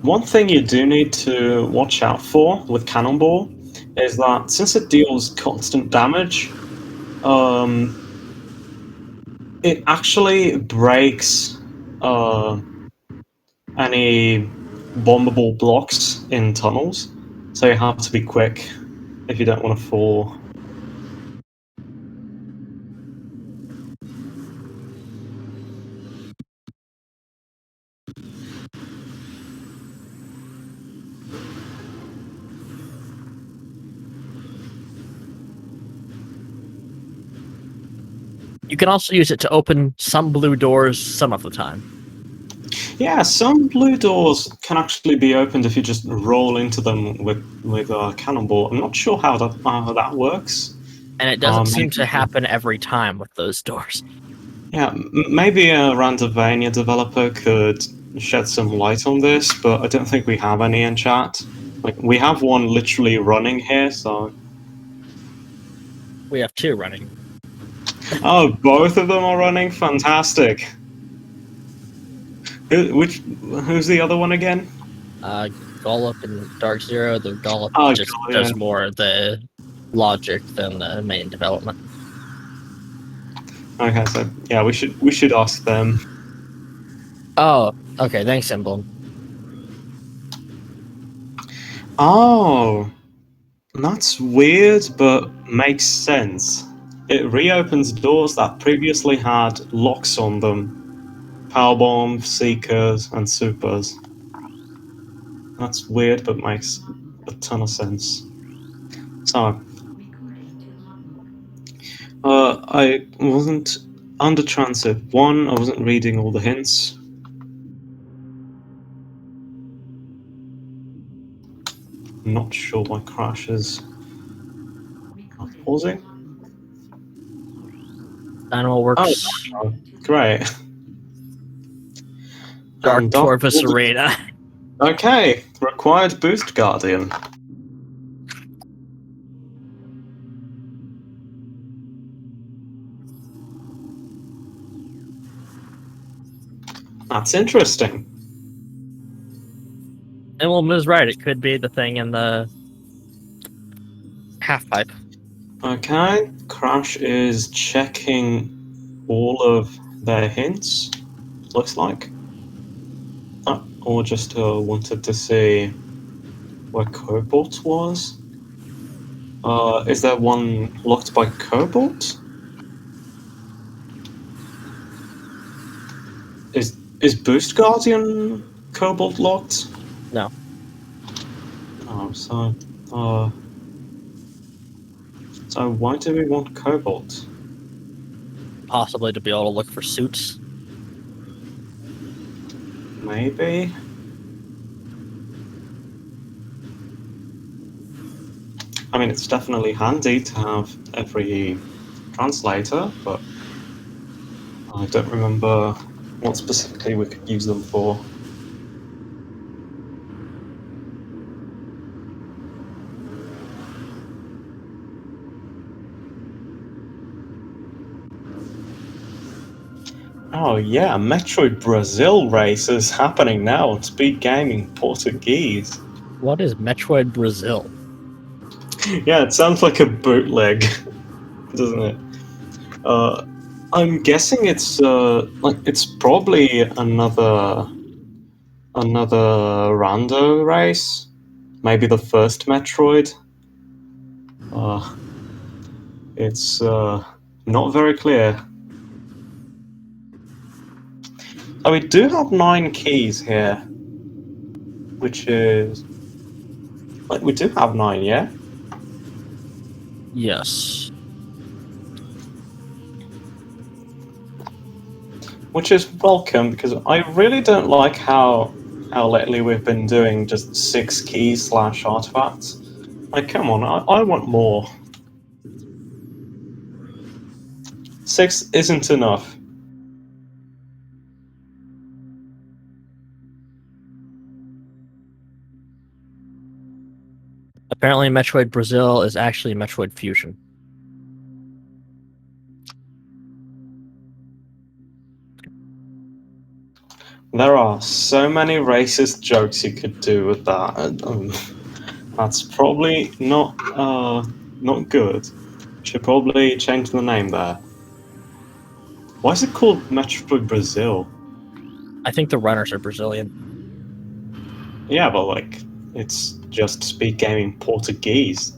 one thing you do need to watch out for with Cannonball is that since it deals constant damage, um, it actually breaks any bombable blocks in tunnels, so you have to be quick if you don't want to fall. You can also use it to open some blue doors some of the time. Yeah, some blue doors can actually be opened if you just roll into them with a cannonball. I'm not sure how that works. And it doesn't seem Maybe to happen every time with those doors. yeah, maybe a Randomizer developer could shed some light on this, but I don't think we have any in chat. Like we have one literally running here, so We have two running. oh, both of them are running. Fantastic. Who's the other one again? Gollop and Dark Zero, the Gollop Oh, just God, yeah. does more of the logic than the main development. Okay, so yeah, we should ask them. Oh, okay. Thanks, Emblem. Oh, that's weird, but makes sense. It reopens doors that previously had locks on them. Powerbomb, Seekers, and Supers. That's weird, but makes a ton of sense. So, I wasn't under transit. One, I wasn't reading all the hints. I'm not sure why Crash is not pausing. Dynamo Oh, works. great. Dark And Dark Torvus Order. Arena. Okay, required boost Guardian. That's interesting. Emblem is right. It could be the thing in the half pipe. Okay, Crash is checking all of their hints, looks like. Or just wanted to see where Cobalt was. Is there one locked by Cobalt? Is Boost Guardian Cobalt locked? No. Oh, so why do we want Cobalt? Possibly to be able to look for suits. Maybe. I mean, it's definitely handy to have every translator, but I don't remember what specifically we could use them for. Oh yeah, Metroid Brazil race is happening now on SpeedGaming Portuguese. What is Metroid Brazil? Yeah, it sounds like a bootleg, doesn't it? I'm guessing it's it's probably another rando race, maybe the first Metroid. It's not very clear. So we do have 9 keys here, which is we do have 9, yeah. Yes. Which is welcome because I really don't like how lately we've been doing just 6 keys / artifacts. Like, come on, I want more. 6 isn't enough. Apparently, Metroid Brazil is actually Metroid Fusion. There are so many racist jokes you could do with that. That's probably not good. Should probably change the name there. Why is it called Metroid Brazil? I think the runners are Brazilian. Yeah, but like it's just speak gaming Portuguese.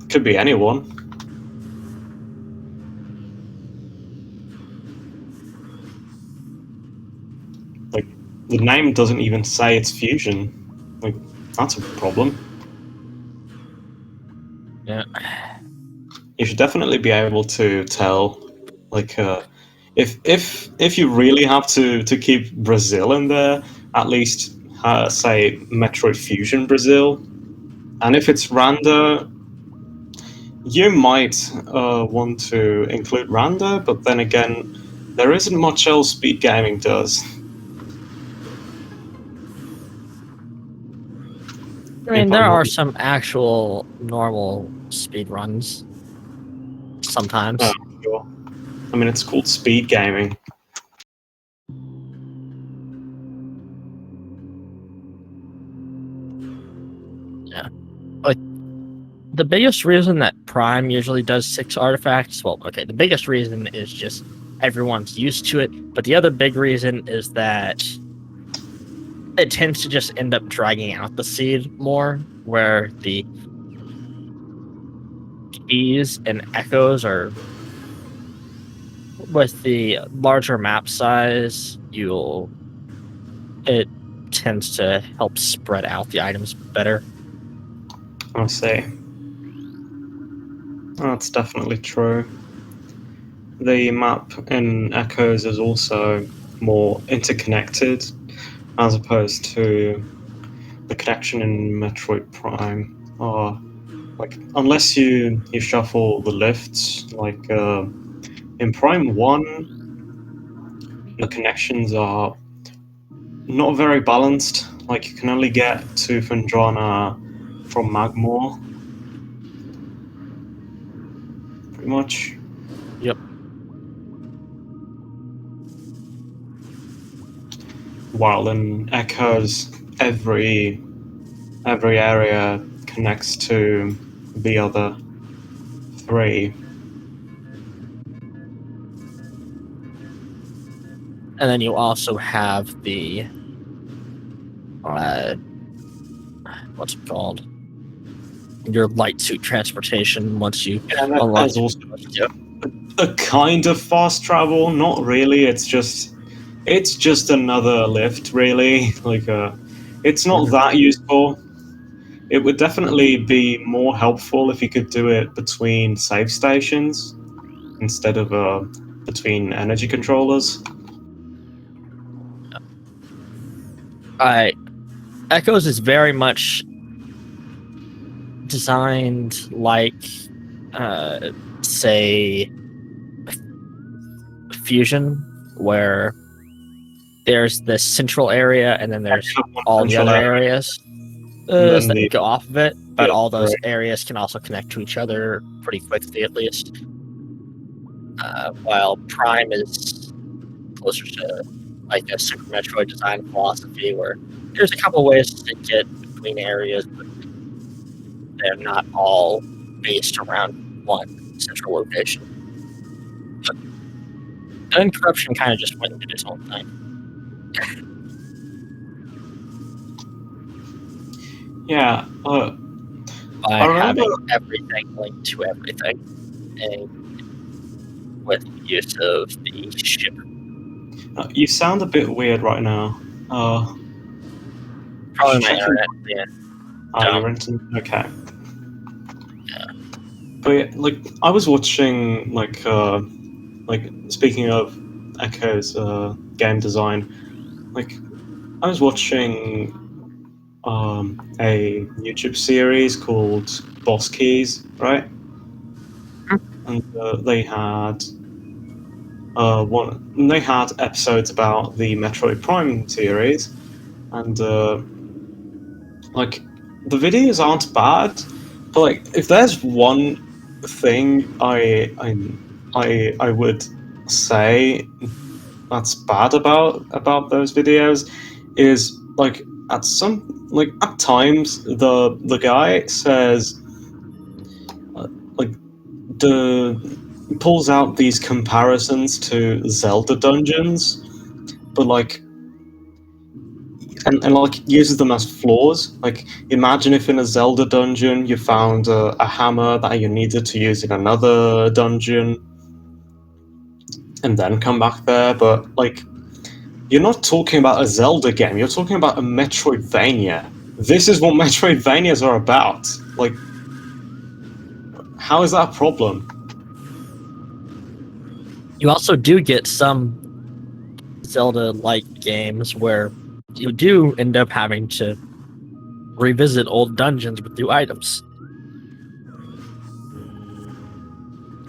Could be anyone. Like the name doesn't even say it's fusion. Like that's a problem. Yeah. You should definitely be able to tell, like, if you really have to keep Brazil in there, at least say Metroid Fusion Brazil, and if it's Randa, you might want to include Randa, but then again, there isn't much else Speed Gaming does. I mean, there are some actual normal speed runs sometimes. Sure. I mean, it's called Speed Gaming. Yeah. Like, the biggest reason that Prime usually does 6 artifacts, well, okay, the biggest reason is just everyone's used to it, but the other big reason is that it tends to just end up dragging out the seed more, where the keys and echoes are with the larger map size, it tends to help spread out the items better. I see. That's definitely true. The map in Echoes is also more interconnected as opposed to the connection in Metroid Prime. Like unless you shuffle the lifts, like in Prime 1, the connections are not very balanced. Like you can only get to Fendrana from Magmore, pretty much. Yep. While in Echoes, every area connects to the other 3. And then you also have the what's it called? Your light suit transportation once you unlock There's also a kind of fast travel, not really. It's just another lift, really. Like it's not that useful. It would definitely be more helpful if you could do it between save stations instead of between energy controllers. Echoes is very much designed like, say, Fusion, where there's this central area and then there's all the other areas that go off of it, but all those areas can also connect to each other pretty quickly, at least. while Prime is closer to like a Super Metroid design philosophy, where there's a couple ways to get between areas, but they're not all based around one central location. But then Corruption kind of just went and did its own thing. Yeah, By I remember. having everything linked to everything, and with the use of the ship. You sound a bit weird right now. Probably my Check your. internet being Your dumb. internet. Okay. Yeah. But yeah, like I was watching like speaking of Echo's game design, like I was watching a YouTube series called Boss Keys, right? And they had episodes about the Metroid Prime series, and like the videos aren't bad, but like if there's one thing I would say that's bad about those videos is like at times the guy says like the pulls out these comparisons to Zelda dungeons, but like and like uses them as flaws. Like imagine if in a Zelda dungeon you found a hammer that you needed to use in another dungeon, and then come back there. But like you're not talking about a Zelda game. You're talking about a Metroidvania. This is what Metroidvanias are about. Like, how is that a problem? You also do get some Zelda-like games where you do end up having to revisit old dungeons with new items.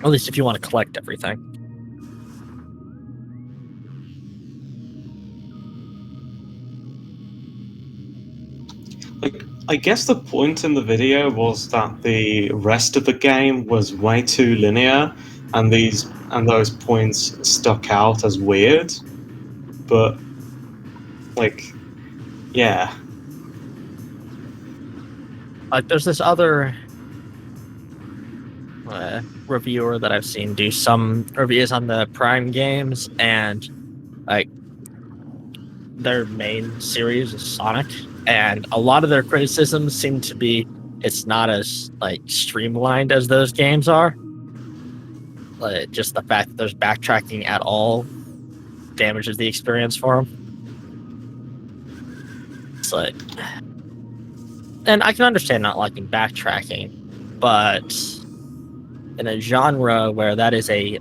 At least if you want to collect everything. Like, I guess the point in the video was that the rest of the game was way too linear, and those points stuck out as weird. But like, yeah. Like, there's this other reviewer that I've seen do some reviews on the Prime games, and like their main series is Sonic, and a lot of their criticisms seem to be it's not as like streamlined as those games are. Just the fact that there's backtracking at all damages the experience for them. It's like, and I can understand not liking backtracking, but in a genre where that is a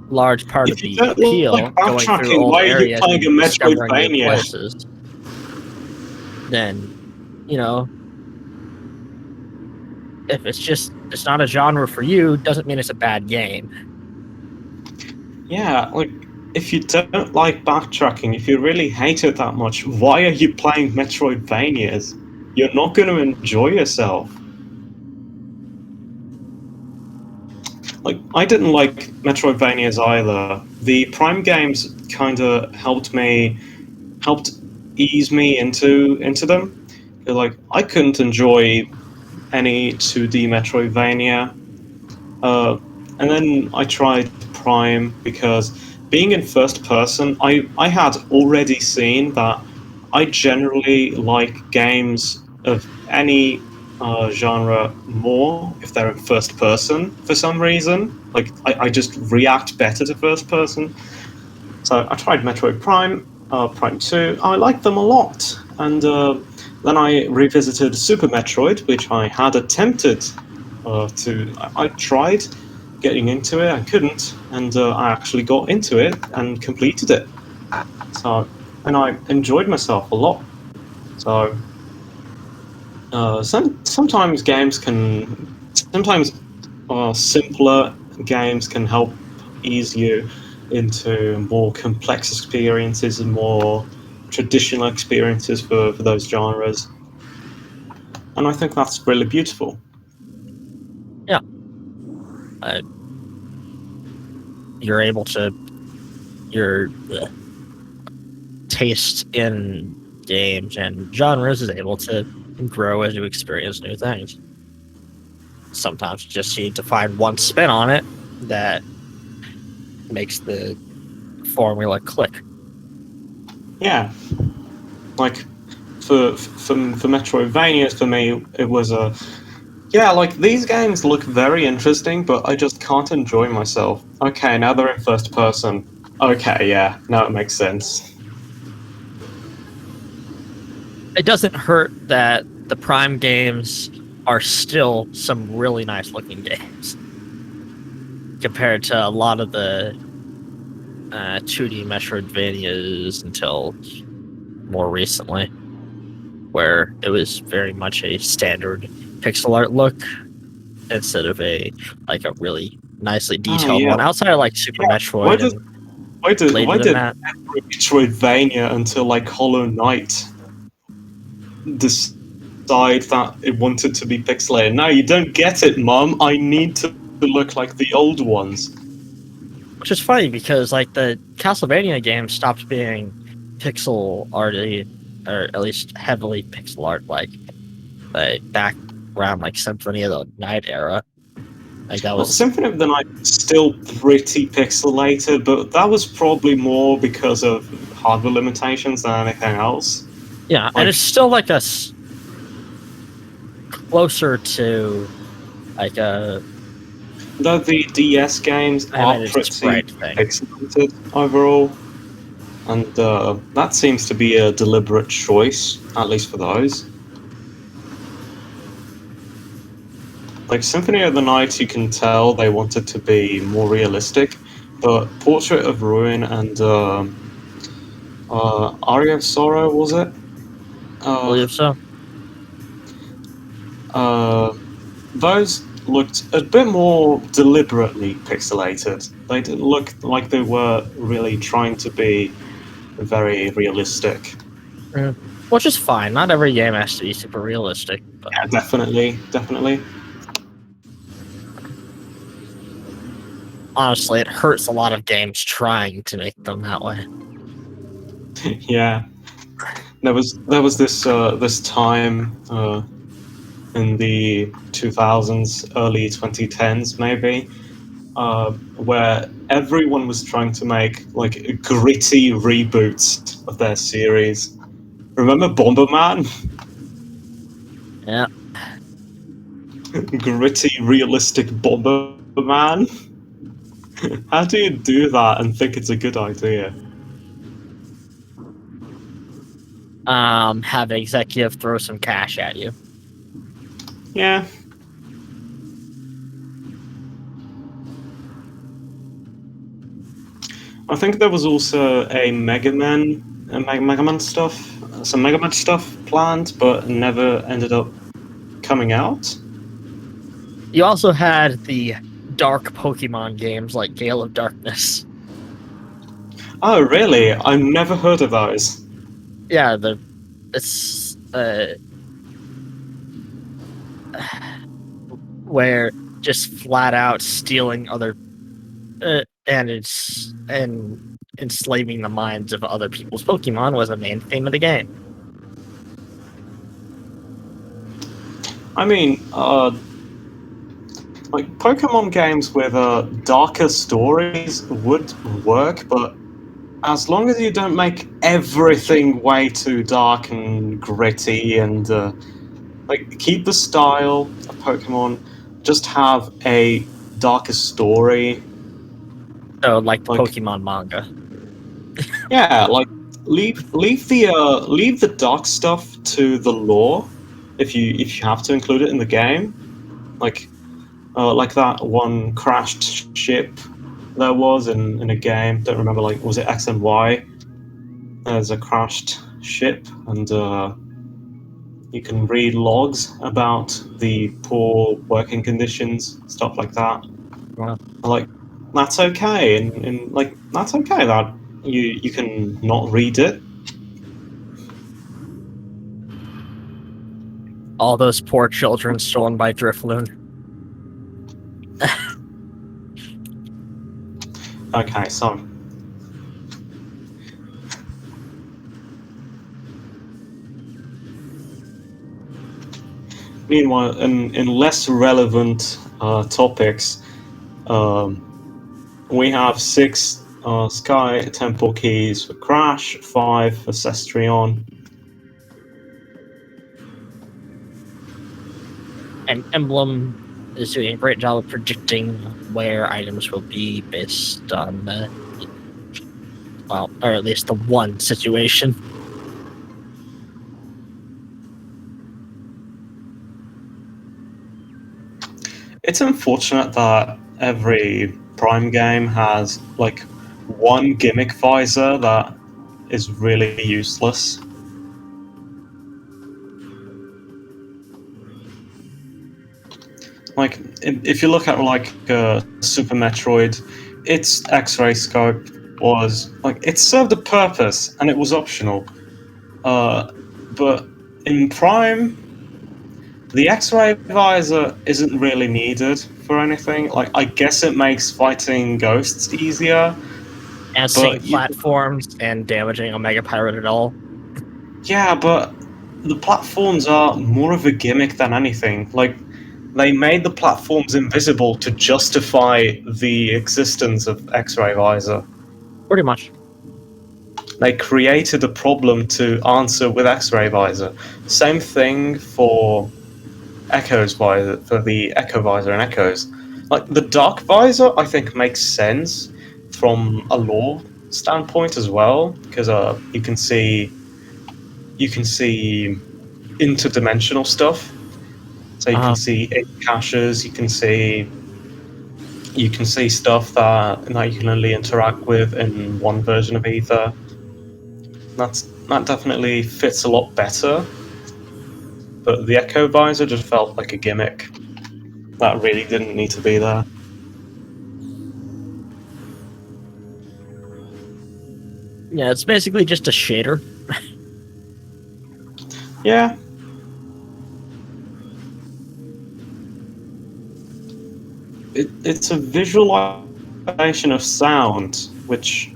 large part of If you the don't appeal, like going through backtracking, old why are you areas playing and a discovering new Metroidvania? places, then, you know, if it's not a genre for you, doesn't mean it's a bad game. Yeah, like if you don't like backtracking, if you really hate it that much, why are you playing Metroidvanias? You're not going to enjoy yourself. Like I didn't like Metroidvanias either. The Prime games kind of helped ease me into them. Like I couldn't enjoy any 2D Metroidvania. And then I tried Prime because being in first person, I had already seen that I generally like games of any genre more if they're in first person for some reason. Like I just react better to first person. So I tried Metroid Prime, Prime 2. I liked them a lot. And then I revisited Super Metroid, which I had attempted I tried getting into it, I couldn't, and I actually got into it and completed it. So, and I enjoyed myself a lot. So, sometimes sometimes simpler games can help ease you into more complex experiences and more traditional experiences for those genres. And I think that's really beautiful. Yeah. you're able to your taste in games and genres is able to grow as you experience new things. Sometimes you just need to find one spin on it that makes the formula click. Yeah, like for Metroidvanias, for me, it was a yeah. Like these games look very interesting, but I just can't enjoy myself. Okay, now they're in first person. Okay, yeah, now it makes sense. It doesn't hurt that the Prime games are still some really nice looking games compared to a lot of the 2D Metroidvanias until more recently, where it was very much a standard pixel art look instead of a really nicely Oh detailed yeah, one. Outside of like Super yeah. Why Metroid did and why later than did that, every Metroidvania until like Hollow Knight decide that it wanted to be pixelated? No, you don't get it, Mum. I need to look like the old ones. which is funny because like the Castlevania games stopped being pixel arty, or at least heavily pixel art like back around like Symphony of the Night era. Like that Well, was Symphony of the Night is still pretty pixelated, but that was probably more because of hardware limitations than anything else. yeah, and it's Like, still like closer to like a though the DS games are animated pretty sprite thing. pixelated overall, and that seems to be a deliberate choice, at least for those. Like Symphony of the Night, you can tell they wanted to be more realistic, but Portrait of Ruin and Aria of Sorrow, was it? I believe so. Uh, those looked a bit more deliberately pixelated. They didn't look like they were really trying to be very realistic. Mm. Which is fine. Not every game has to be super realistic, but Yeah, definitely, definitely. honestly, it hurts a lot of games trying to make them that way. Yeah, there was this time in the 2000s, early 2010s, maybe, where everyone was trying to make like gritty reboots of their series. Remember Bomberman? Yeah. Gritty, realistic Bomberman? How do you do that and think it's a good idea? Have an executive throw some cash at you. Yeah. I think there was also a Mega Man stuff, some Mega Man stuff planned, but never ended up coming out. You also had the dark Pokemon games like Gale of Darkness. Oh, really? I've never heard of those. Yeah, it's where just flat out stealing other and enslaving the minds of other people's Pokemon was a main theme of the game. I mean, like Pokemon games with darker stories would work, but as long as you don't make everything way too dark and gritty and like keep the style of Pokemon, just have a darker story. So, like the Like Pokemon manga. yeah, like leave the dark stuff to the lore if you have to include it in the game. Like that one crashed ship there was in a game. Don't remember, like was it X and Y? There's a crashed ship, and you can read logs about the poor working conditions, stuff like that. Well, Like that's okay, and like that's okay that you can not read it. all those poor children stolen by Drifloon. Okay, so meanwhile, in less relevant topics, we have 6 Sky Temple keys for Crash, 5 for Cestrion. And Emblem is doing a great job of predicting where items will be based on, well, or at least the one situation. It's unfortunate that every Prime game has like one gimmick visor that is really useless. Like, if you look at like Super Metroid, its X-ray scope was like it served a purpose and it was optional. But in Prime, the X-ray visor isn't really needed for anything. Like, I guess it makes fighting ghosts easier, And seeing but platforms and damaging Omega Pirate at all. yeah, but the platforms are more of a gimmick than anything. Like, they made the platforms invisible to justify the existence of X-ray visor. Pretty much. They created a problem to answer with X-ray visor. Same thing for Echo's visor, for the Echo visor and Echoes. Like, the Dark visor, I think makes sense from a lore standpoint as well, because you can see interdimensional stuff. So you can see caches, you can see stuff that you can only interact with in one version of Ether. That definitely fits a lot better. But the Echo visor just felt like a gimmick that really didn't need to be there. Yeah, it's basically just a shader. Yeah. It's a visualization of sound, which,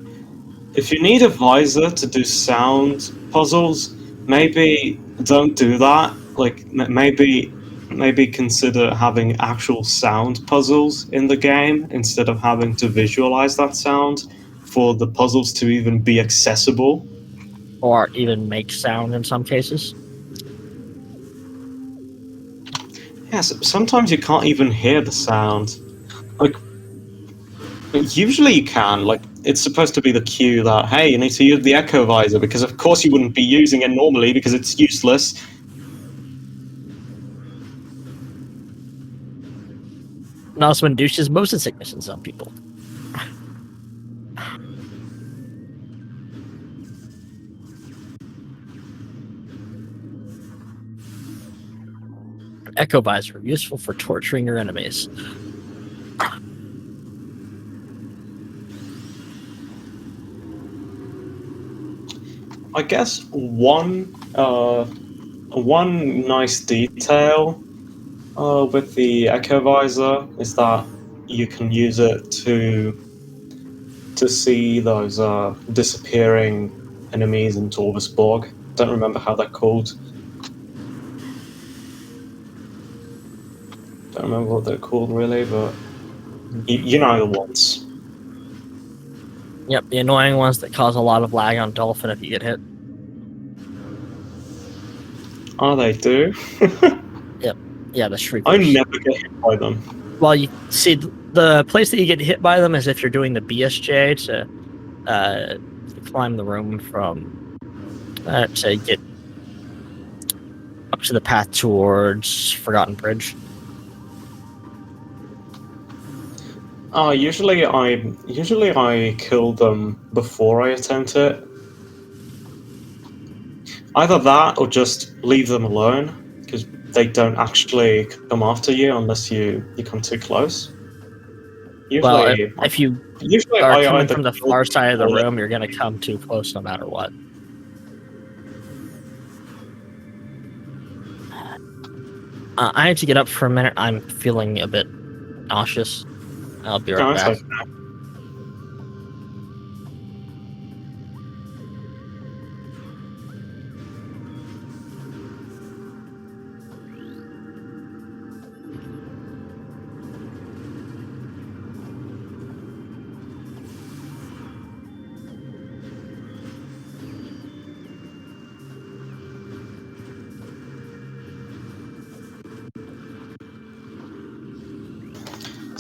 if you need a visor to do sound puzzles, maybe don't do that. Like, maybe consider having actual sound puzzles in the game instead of having to visualize that sound for the puzzles to even be accessible. Or even make sound in some cases. Yes, sometimes you can't even hear the sound. Like, usually you can. Like, it's supposed to be the cue that, hey, you need to use the echo visor, because of course you wouldn't be using it normally because it's useless. And also induces motion sickness in some people. Echo visor, useful for torturing your enemies. I guess one nice detail with the echo visor is that you can use it to see those disappearing enemies in Torvus Borg. Don't remember how they're called. Don't remember what they're called really, but you know the ones. Yep, the annoying ones that cause a lot of lag on Dolphin if you get hit. Oh, they do? Yep. Yeah, the Shriekers. I never get hit by them. Well, you see, the place that you get hit by them is if you're doing the BSJ to climb the room from to get up to the path towards Forgotten Bridge. Usually I kill them before I attempt it. Either that or just leave them alone, because they don't actually come after you unless you come too close. Well, Usually, if you usually are I coming either from the kill far them side of the or room, you're going to come too close no matter what. I need to get up for a minute. I'm feeling a bit nauseous. I'll be right no, it's back. okay.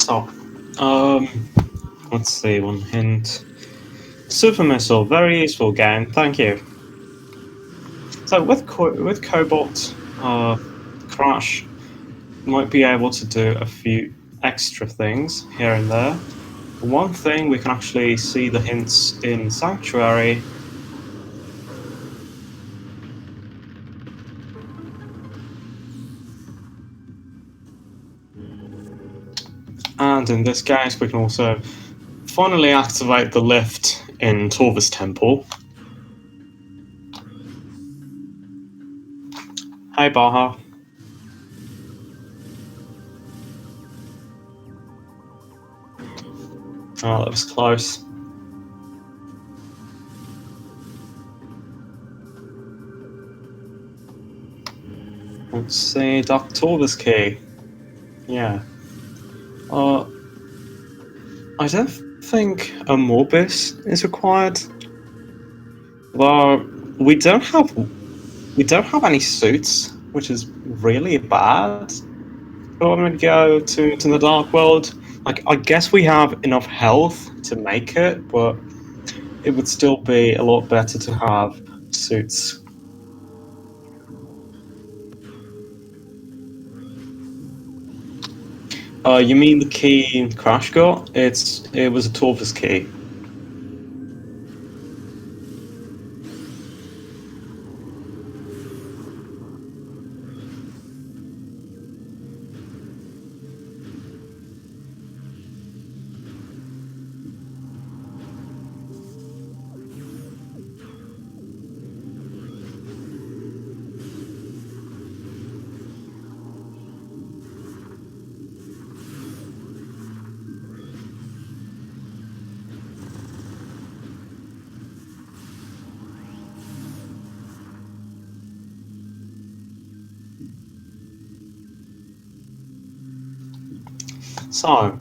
So, let's see, one hint. Super Missile, very useful game, thank you. So with Cobalt Crash, you might be able to do a few extra things here and there. One thing, we can actually see the hints in Sanctuary. And in this case, we can also finally activate the lift in Torva's Temple. Hey, Baha. Oh, that was close. Let's see, Dr. Torva's key. Yeah. I don't think a Morbis is required. Well, we don't have any suits, which is really bad. But I'm gonna go to the Dark World. Like, I guess we have enough health to make it, but it would still be a lot better to have suits. You mean the key Crash got? It was a Torva's key. So,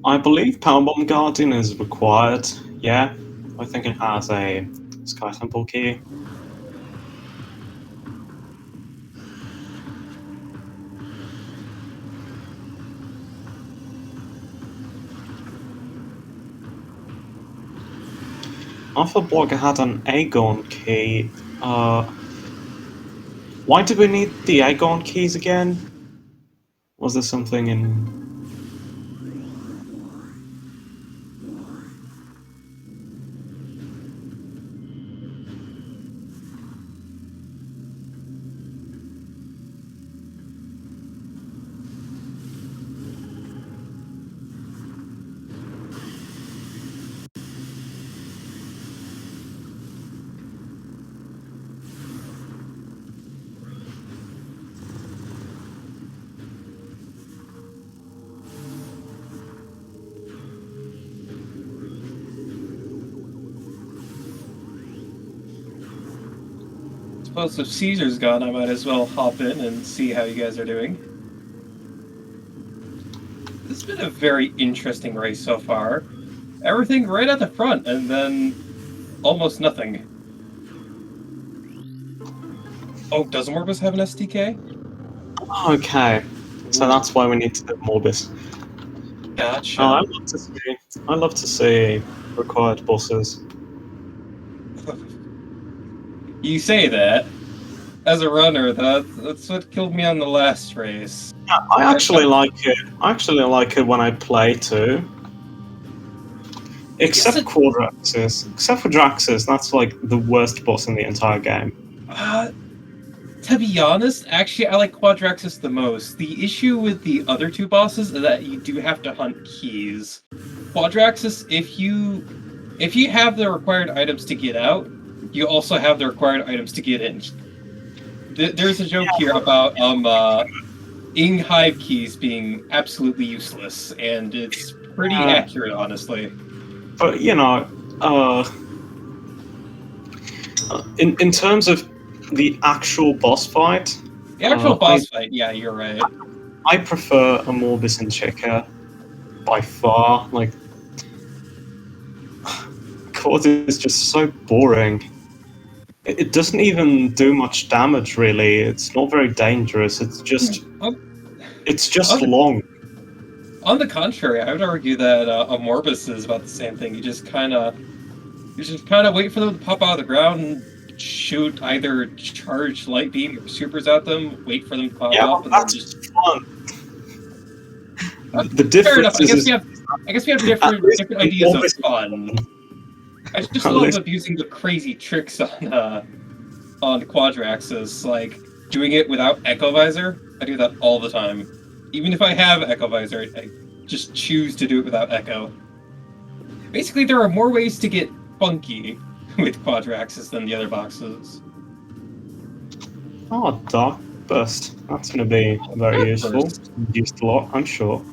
I believe Powerbomb Guardian is required. Yeah, I think it has a Sky Temple key. Alpha Block had an Aegon key. Why did we need the Aegon keys again? Was there something in... Suppose if Caesar's gone, I might as well hop in and see how you guys are doing. This has been a very interesting race so far. Everything right at the front, and then almost nothing. Oh, does Morbus have an SDK? Okay, so that's why we need to do Morbis. Gotcha. I love to see required bosses. You say that. As a runner, that's what killed me on the last race. Yeah, I actually like it. I actually like it when I play too. Except Quadraxis. Except for Draxus, that's like the worst boss in the entire game. To be honest, actually, I like Quadraxis the most. The issue with the other two bosses is that you do have to hunt keys. Quadraxis, if you have the required items to get out, you also have the required items to get in. There's a joke here about Ing Hive keys being absolutely useless, and it's pretty accurate, honestly. But you know, in terms of the actual boss fight, The actual boss fight, yeah, you're right. I prefer a Morbis and Chica by far. Like, Cord is just so boring. It doesn't even do much damage, really. It's not very dangerous. It's just long. On the contrary, I would argue that Amorbus is about the same thing. You just kind of wait for them to pop out of the ground and shoot either charged light beam or supers at them. Wait for them to pop Yeah, up, and then that's just fun. okay, The fair enough. difference is I guess we have at least different ideas of Orbis is fun. I just at love least abusing the crazy tricks on Quadraxis, like doing it without Echo Visor. I do that all the time. Even if I have Echo Visor, I just choose to do it without Echo. Basically, there are more ways to get funky with Quadraxis than the other boxes. Oh, Dark Burst. That's going to be very useful. Used a lot, I'm sure.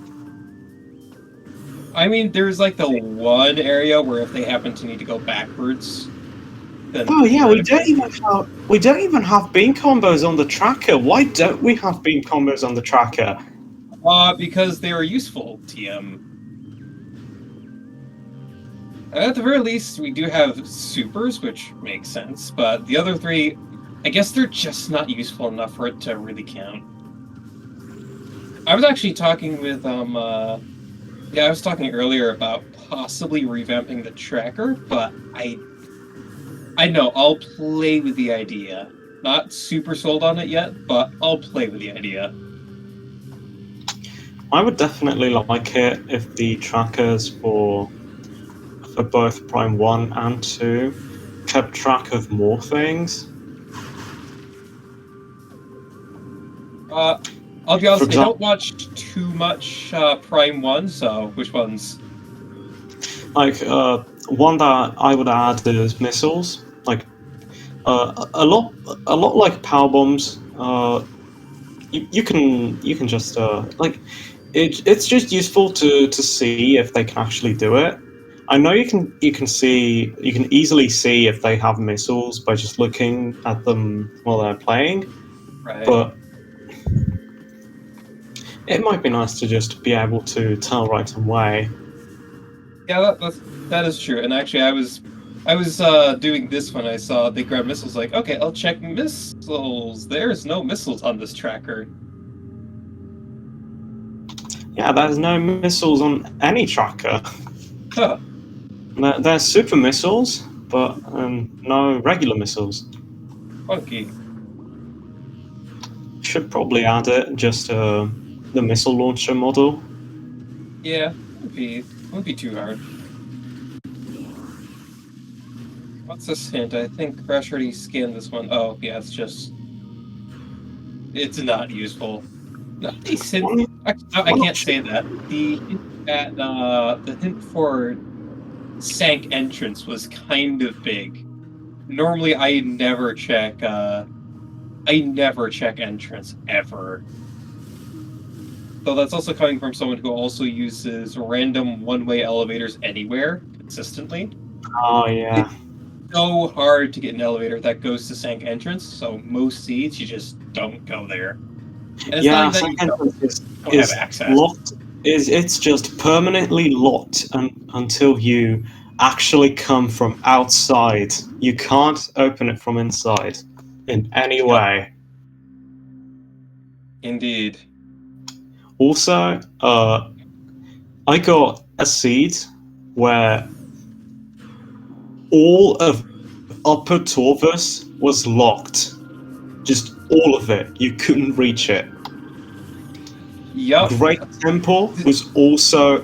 I mean, there's like the one area where if they happen to need to go backwards, then Oh yeah, we don't theoretically- even have beam combos on the tracker. Why don't we have beam combos on the tracker? Because they are useful, TM. At the very least, we do have supers, which makes sense, but the other three, I guess they're just not useful enough for it to really count. I was actually talking with, I was talking earlier about possibly revamping the tracker, but I know, I'll play with the idea. Not super sold on it yet, but I'll play with the idea. I would definitely like it if the trackers for both Prime 1 and 2 kept track of more things. I'll be honest, I example, don't watch too much Prime 1, so which ones? Like, one that I would add is missiles. Like, a lot like power bombs. You can just like it's just useful to see if they can actually do it. I know you can easily see if they have missiles by just looking at them while they're playing, Right. but it might be nice to just be able to tell right away. Yeah, that is true. And actually, I was doing this when I saw they grab missiles. Like, okay, I'll check missiles. There's no missiles on this tracker. Yeah, there's no missiles on any tracker. Huh. There's super missiles, but no regular missiles. Funky. Should probably add it, just the missile launcher model. Yeah, wouldn't be too hard. What's this hint? I think Crash already scanned this one. Oh, yeah, it's not useful. No, I can't say that. The hint for sank entrance was kind of big. Normally, I never check entrance ever. Though that's also coming from someone who also uses random one-way elevators anywhere consistently. Oh yeah. It's so hard to get an elevator that goes to sank entrance, so most seats you just don't go there. And it's Yeah, not even sank that you entrance don't is have access. locked. It's just permanently locked until you actually come from outside. You can't open it from inside in any way. Indeed. Also, I got a seed where all of Upper Torvus was locked. Just all of it. You couldn't reach it. Yup. Great Temple was also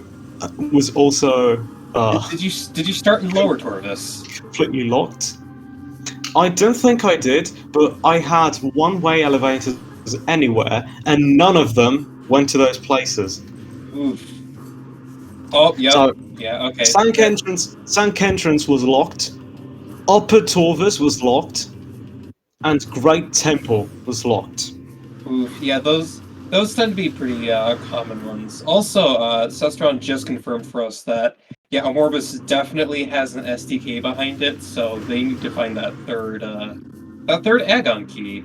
Did you start in lower Torvus? completely locked. I don't think I did, but I had one-way elevators anywhere, and none of them went to those places. Oof. Oh, yeah. So, Yeah, okay. Sank Entrance was locked, Upper Torvus was locked, and Great Temple was locked. Oof. Yeah, those tend to be pretty common ones. Also, Sestron just confirmed for us that Amorbus definitely has an SDK behind it, so they need to find that third agon key.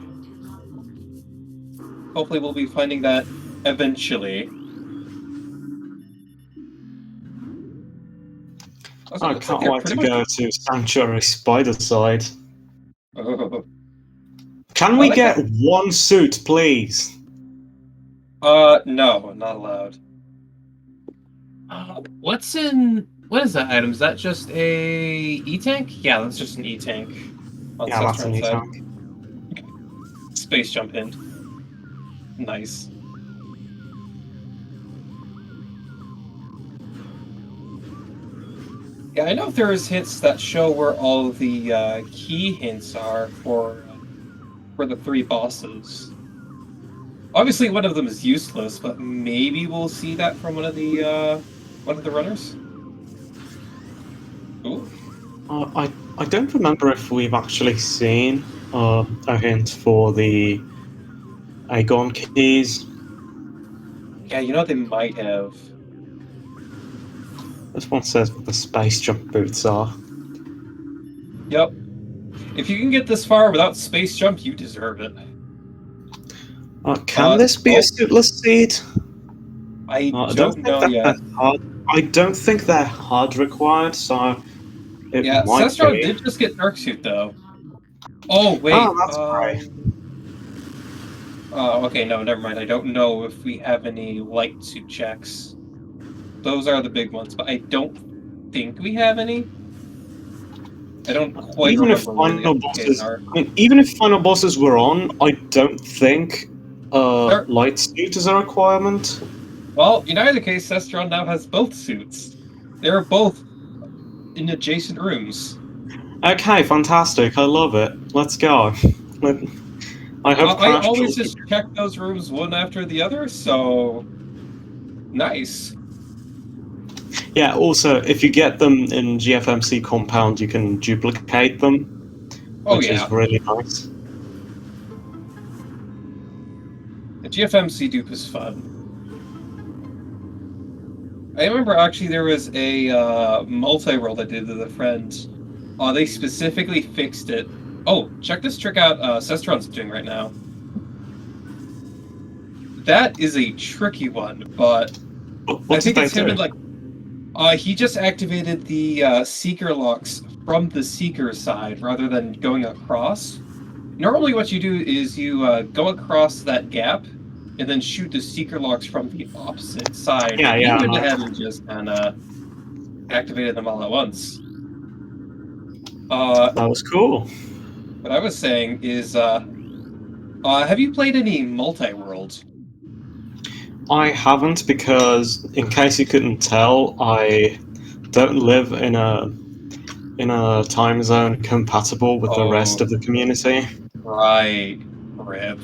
Hopefully, we'll be finding that eventually. Also, I can't wait to go to Sanctuary Spider Side. Oh. Can we get one suit, please? No, not allowed. What's in... What is that item? Is that just a E-tank? Yeah, that's just an E-tank on Yeah, that's a Sestron's new side. tank. Space jump hint. Nice. Yeah, I know there's hints that show where all of the key hints are for the 3 bosses. Obviously, one of them is useless, but maybe we'll see that from one of the runners. Ooh. I don't remember if we've actually seen a hint for the Aegon keys. Yeah, you know they might have. This one says what the space jump boots are. Yep. If you can get this far without space jump, you deserve it. Can this be a Oh, suitless seed? I I don't don't think know yet. hard. I don't think they're hard required, so it Yeah, might Sestron be. did just get Dark Suit though. Oh Oh, wait. that's great. Okay, no, never mind. I don't know if we have any light suit checks. Those are the big ones, but I don't think we have any. I don't quite Even if remember where the final SDKs bosses, are. I mean, even if final bosses were on, I don't think There, light suit is a requirement. well, in either case, Sestron now has both suits. They're both in adjacent rooms. Okay, fantastic. I love it. Let's go. I hope I Crash always pulls just check those rooms one after the other, so nice. Yeah, also, if you get them in GFMC compound, you can duplicate them, Oh which yeah, is really nice. the GFMC dupe is fun. I remember actually there was a multi-world I did with a friend. They specifically fixed it. Oh, check this trick out Sestron's doing right now. That is a tricky one, but What I did think they it's him do? and like he just activated the seeker locks from the seeker side rather than going across. Normally what you do is you go across that gap and then shoot the seeker locks from the opposite side, Yeah, but he yeah, went no. ahead and just kind of activated them all at once. That was cool. What I was saying is, have you played any multi-world? I haven't because, in case you couldn't tell, I don't live in a time zone compatible with the rest Oh, of the community. right. Rip.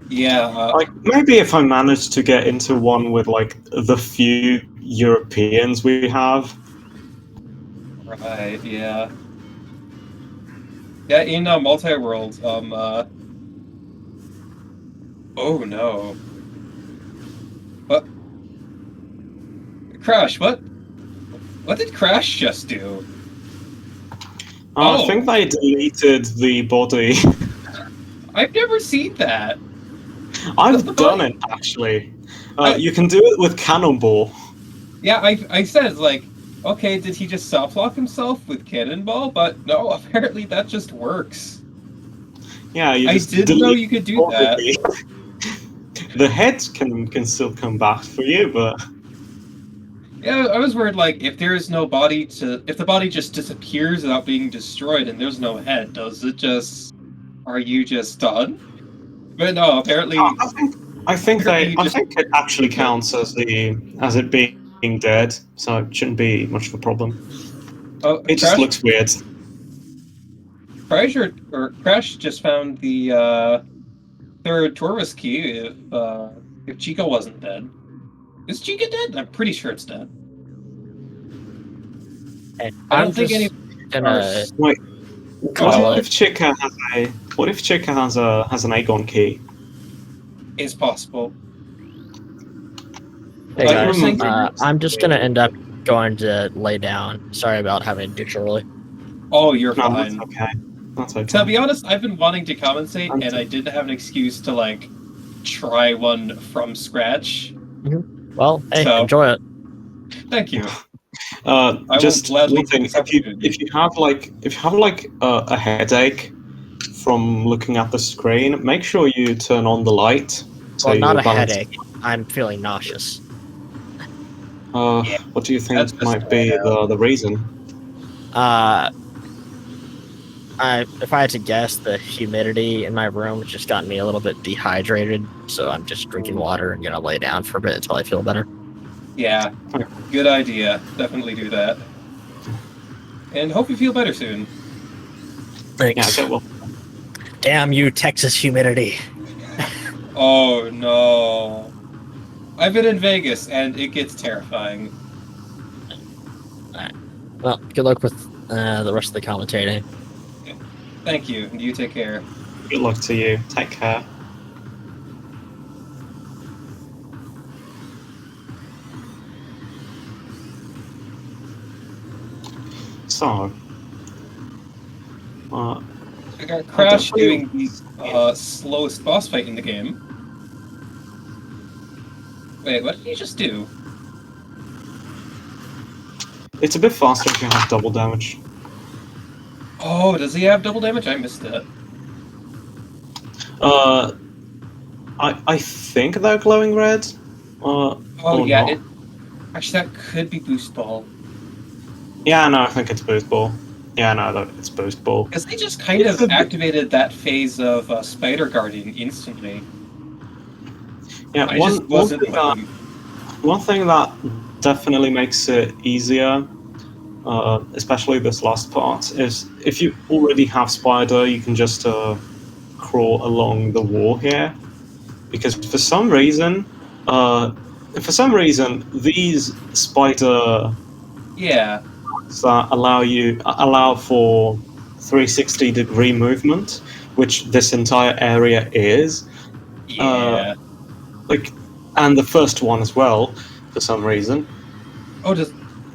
Yeah, Like, maybe if I managed to get into one with, like, the few Europeans we have. right, yeah. Yeah, in multi-world, oh no. What? Crash, what? What did Crash just do? I Oh, think they deleted the body. I've never seen that. I've The done body. it, actually. I, You can do it with Cannonball. yeah, I said, like, okay, did he just soft lock himself with Cannonball? But no, apparently that just works. Yeah, you I just didn't know delete you could the do that. body. The head can still come back for you, but Yeah, I was worried, like, if there is no body if the body just disappears without being destroyed and there's no head, does it just, are you just done? But no, apparently, I think you I just, think it actually counts as it being dead, so it shouldn't be much of a problem. oh, It just looks weird. Crash just found the, third Torvis key if Chica wasn't dead. Is Chica dead? I'm pretty sure it's dead. And I I'm don't think any just are... gonna Wait, Go what ahead. if Chica has an Aegon key? Is possible. hey You were guys, saying... I'm just gonna end up going to lay down. Sorry about having to ditch early. Oh, you're No, that's fine. okay. That's okay. To be honest, I've been wanting to compensate, and I didn't have an excuse to, like, try one from scratch. Well, hey, So, enjoy it. thank you. Just will gladly one thing: take this opportunity. if you have a headache from looking at the screen, make sure you turn on the light. So Well, not you'll a balance. headache. I'm feeling nauseous. Yeah, What do you that's think just might the way be out. the reason? Uh, if I had to guess, the humidity in my room has just gotten me a little bit dehydrated, so I'm just drinking water and gonna lay down for a bit until I feel better. Yeah, good idea. Definitely do that. And hope you feel better soon. Thanks. Yeah, okay, well, Damn you, Texas humidity. Oh no. I've been in Vegas and it gets terrifying. Alright. Well, good luck with the rest of the commentating. Thank you, and you take care. good luck to you. Take care. So, I got I Crash definitely. doing the slowest boss fight in the game. Wait, what did he just do? It's a bit faster if you have double damage. Oh, does he have double damage? I missed it. Uh, I think they're glowing red. Oh Or yeah, not. actually that could be boost ball. Yeah, no, I think it's boost ball. Yeah, no, it's boost ball. Because they just kind It's of a bit, activated that phase of Spider Guardian instantly. yeah, I just wasn't looking. one thing that definitely makes it easier, especially this last part, is if you already have spider, you can just crawl along the wall here, because uh, for some reason, these spider Yeah, that allow for 360-degree movement, which this entire area is. Uh, yeah. like, and the first one as well, for some reason.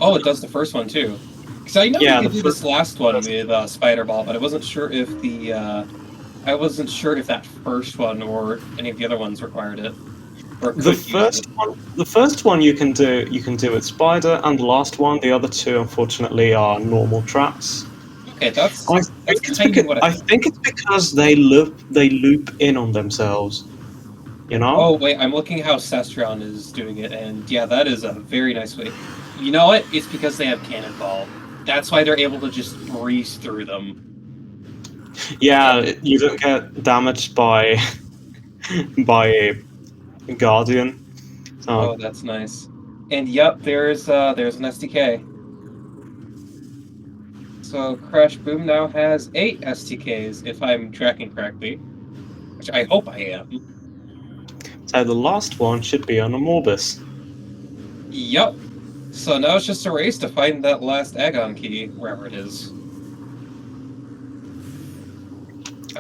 Oh, it does the first one too. Because I know you Yeah, could do this last one with Spider Ball, but I wasn't sure if that first one or any of the other ones required it or could use it. the first one you can do with spider, and the last one, the other two, unfortunately, are normal tracks. Okay, that's I that's think it's kind of because what I I thought. think it's because they loop in on themselves. You know? Oh wait, I'm looking how Cestron is doing it, and yeah, that is a very nice way. You know what? It's because they have Cannonball. That's why they're able to just breeze through them. Yeah, you don't get damaged by by a guardian. So Oh, that's nice. And yep, there's an STK. So Crash Boom now has 8 STKs, if I'm tracking correctly, which I hope I am. so the last one should be on a Morbus. Yup. So now it's just a race to find that last Agon key, wherever it is.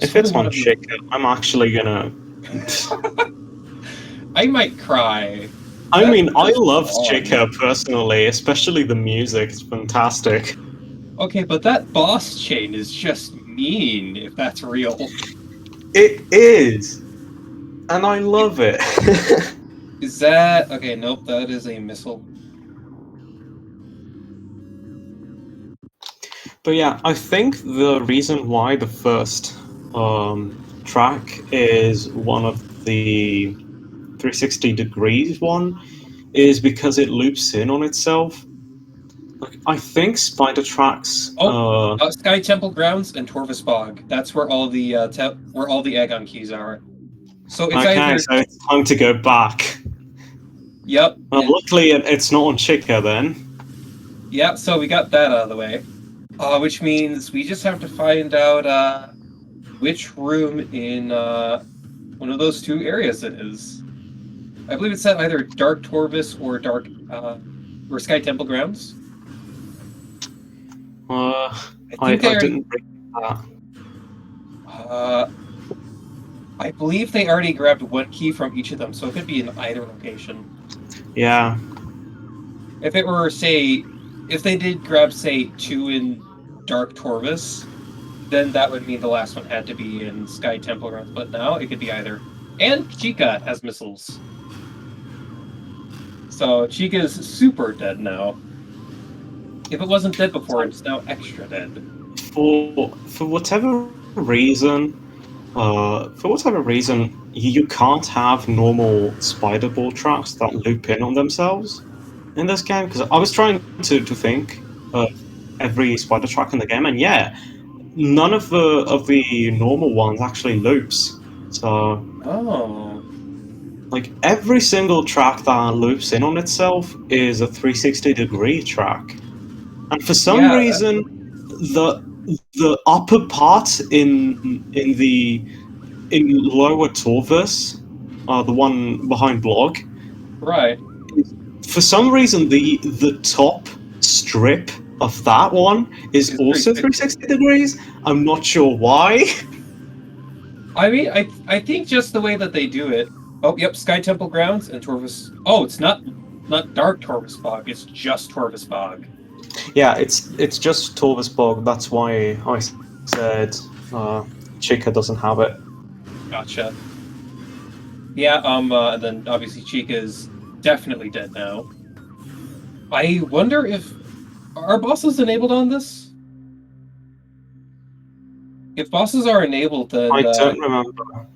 If it's on Chica, I'm actually gonna. I might cry. I That mean, I is love fun. Chica personally, especially the music. It's fantastic. Okay, but that boss chain is just mean, if that's real. It is, and I love it. Is that... Okay, nope, that is a missile. But yeah, I think the reason why the first track is one of the 360 degrees one is because it loops in on itself. Like, I think spider tracks. Sky Temple Grounds and Torvus Bog. That's where all the Agon keys are. So it's Okay, either... so it's time to go back. Yep. Well, luckily it's not on Chica then. Yeah, so we got that out of the way. Which means we just have to find out which room in one of those two areas it is. I believe it's at either Dark Torvus or or Sky Temple Grounds. I they already. didn't read that. I believe they already grabbed one key from each of them, so it could be in either location. Yeah. If it were, say, if they did grab, say, 2 in Dark Torvus, then that would mean the last one had to be in Sky Temple Grounds, but now it could be either. And Chica has missiles. So Chica's super dead now. If it wasn't dead before, it's now extra dead. For whatever reason, you can't have normal spider ball tracks that loop in on themselves. in this game? Because I was trying to think of every spider track in the game, and yeah, none of the normal ones actually loops. So Oh, like every single track that loops in on itself is a 360-degree track, and for some yeah, reason, the upper part in lower Torvus, the one behind Blog, right. for some reason the top strip of that one is It's also 360. 360 degrees. I'm not sure why. I mean, I think just the way that they do it. Oh, yep, Sky Temple Grounds and Torvus. Oh, it's not Dark Torvus Bog. It's just Torvus Bog. Yeah, it's just Torvus Bog. That's why I said Chica doesn't have it. Gotcha. Yeah. And then obviously Chica is definitely dead now. I wonder if are bosses enabled on this? If bosses are enabled, I then don't remember.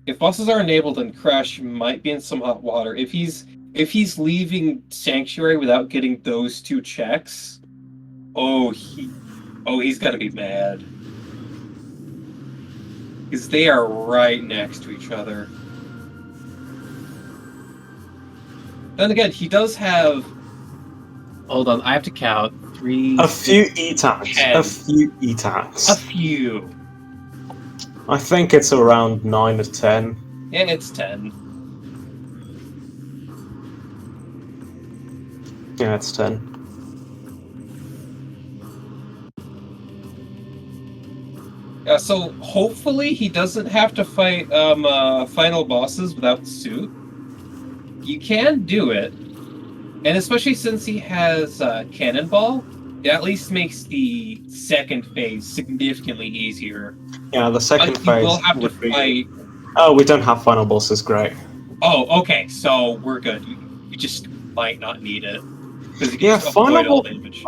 if bosses are enabled, then Crash might be in some hot water. If he's leaving Sanctuary without getting those two checks, he's gotta be mad. Because they are right next to each other. Then again, he does have. Hold on, I have to count. 3, A 6, few E-tanks. 10. A few E-tanks. A few. I think it's around 9 or 10. Yeah, it's 10. Yeah, it's 10. Yeah, so hopefully he doesn't have to fight final bosses without suit. You can do it, and especially since he has Cannonball, it at least makes the second phase significantly easier. Yeah, the second But you phase will have to would be. fight. Oh, we don't have final bosses. Great. Oh, okay, so we're good. You just might not need it because you can Yeah, just avoid all final damage.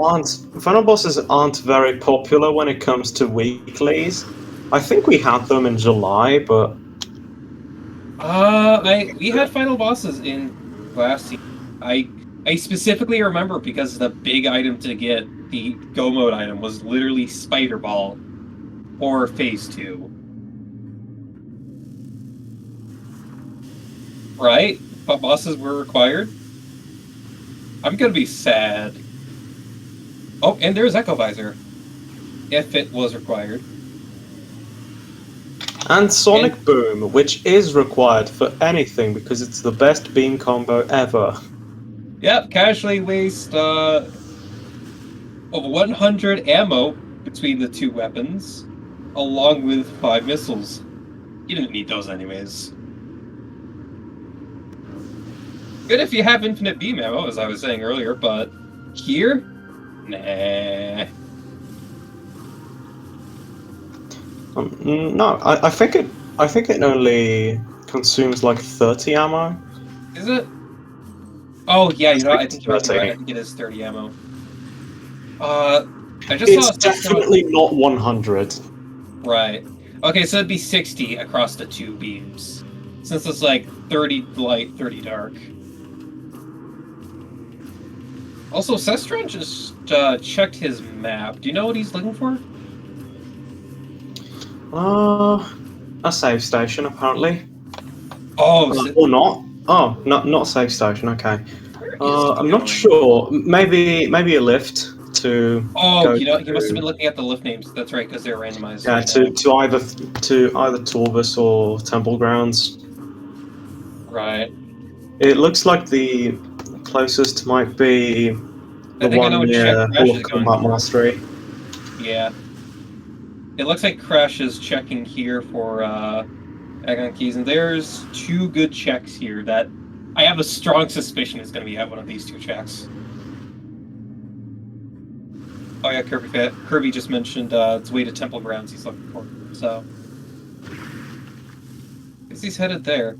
bosses aren't very popular when it comes to weeklies. I think we had them in July, but We had final bosses in last season. I specifically remember because the big item to get, the go mode item, was literally Spider Ball or Phase 2. Right? But bosses were required? I'm gonna be sad. Oh, and there's Echo Visor. If it was required. and Sonic Boom, which is required for anything because it's the best beam combo ever. Yep, casually waste of 100 ammo between the two weapons, along with 5 missiles. You didn't need those anyways. Good if you have infinite beam ammo, as I was saying earlier, but here? Nah. No, I think it only consumes like 30 ammo. Is it? Oh, yeah, you know what? I think you might be 30. right. I think it is 30 ammo. I just It's saw a definitely not 100. Right. Okay, so it'd be 60 across the two beams. Since it's like 30 light, 30 dark. Also, Sestron just checked his map. Do you know what he's looking for? A save station apparently. Oh, Or not. Oh, not save station. Okay. where is he I'm not going? sure. Maybe a lift to. Oh, go you know, he must have to- been looking at the lift names. That's right, because they're randomized. Yeah, right to either Torvus or Temple Grounds. now. Right. It looks like the closest might be the I think I know one which check near Crash Hall is of going Combat for. Mastery. Yeah. It looks like Crash is checking here for Agon Keys, and there's 2 good checks here that I have a strong suspicion is going to be at one of these 2 checks. Oh yeah, Kirby just mentioned it's way to Temple Grounds he's looking for, so I guess he's headed there.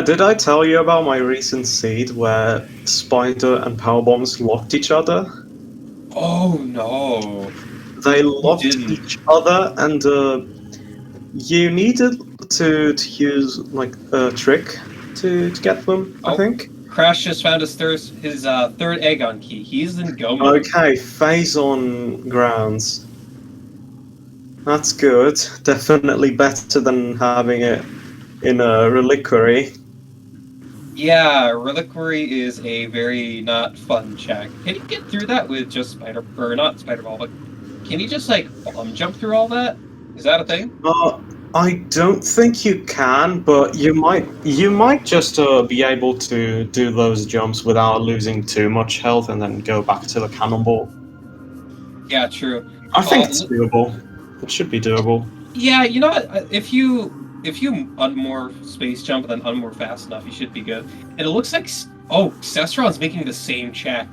Did I tell you about my recent seed where Spider and Power Bombs locked each other? Oh no! They locked didn't. each other, and you needed to use like a trick to get them, I Oh. think. Crash just found his third Aegon key. He's in go mode. Okay, phase on grounds. That's good. Definitely better than having it in a reliquary. Yeah, Reliquary is a very not fun check. Can you get through that with just not Spider Ball, but can you just like bomb jump through all that? Is that a thing? I don't think you can, but you might just be able to do those jumps without losing too much health, and then go back to the cannonball. Yeah, true. I think it's doable. It should be doable. Yeah, you know what? If you unmorph space jump and then unmorph fast enough, you should be good. And it looks like Cestron's making the same check.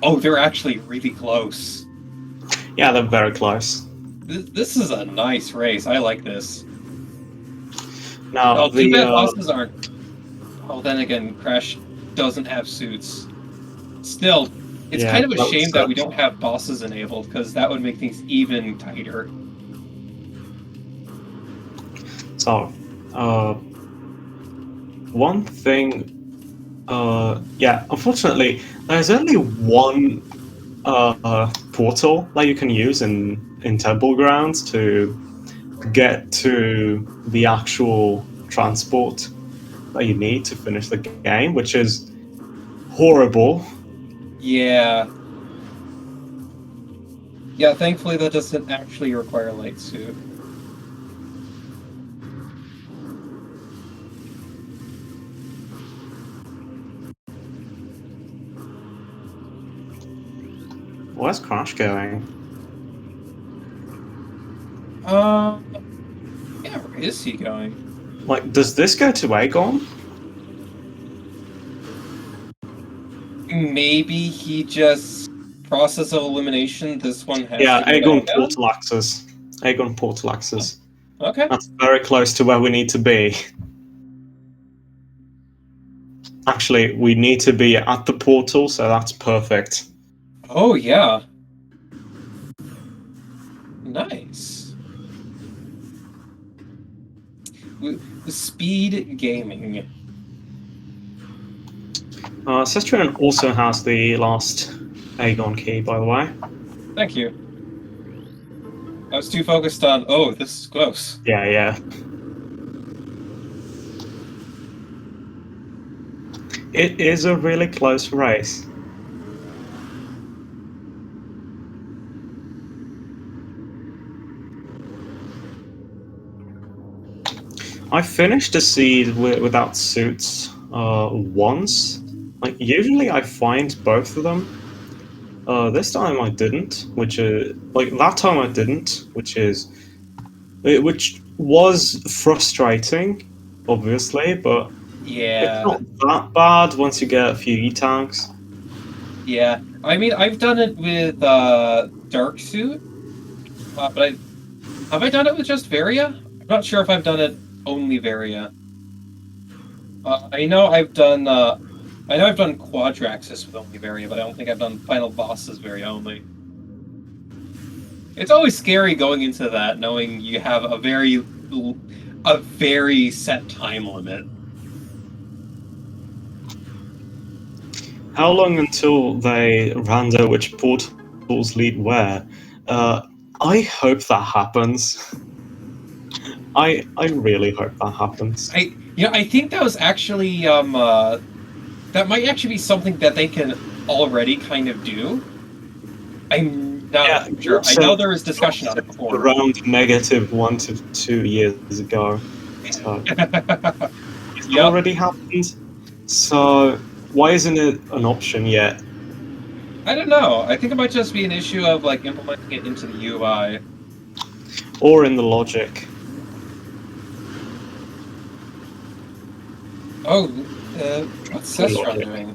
Oh, they're actually really close. Yeah, they're very close. This is a nice race. I like this. Now Too bad bosses aren't. Oh, then again, Crash doesn't have suits. Still, it's kind of a shame that we don't have bosses enabled, because that would make things even tighter. So, one thing, yeah, unfortunately, there's only one portal that you can use in Temple Grounds to get to the actual transport that you need to finish the game, which is horrible. Yeah. Yeah, thankfully that doesn't actually require light suit. Where's Crash going? Yeah, where is he going? Like, does this go to Aegon? Maybe he just process of elimination. This one has Yeah, to go Aegon down? portal access. Aegon portal access. Okay. That's very close to where we need to be. Actually, we need to be at the portal, so that's perfect. Oh, yeah. Nice. Speed gaming. Cestron also has the last Aegon key, by the way. Thank you. I was too focused on, oh, this is close. Yeah. It is a really close race. I finished a seed without suits once. Like, usually I find both of them. This time I didn't, which is that time I didn't, which was frustrating, obviously, but Yeah. it's not that bad once you get a few E-tanks. Yeah. I mean, I've done it with Dark Suit, but have I done it with just Varia? I'm not sure if I've done it only Varia. I know I've done Quadraxis with only Varia, but I don't think I've done Final Bosses Varia only. It's always scary going into that, knowing you have a very set time limit. How long until they rando which portals lead where? I hope that happens. I really hope that happens. I think that was actually that might actually be something that they can already kind of do. I'm not sure. I know there was discussion on it before. Around -1 to 2 years ago. So it already happened. So why isn't it an option yet? I don't know. I think it might just be an issue of like implementing it into the UI. Or in the logic. Oh, what's Cestron doing?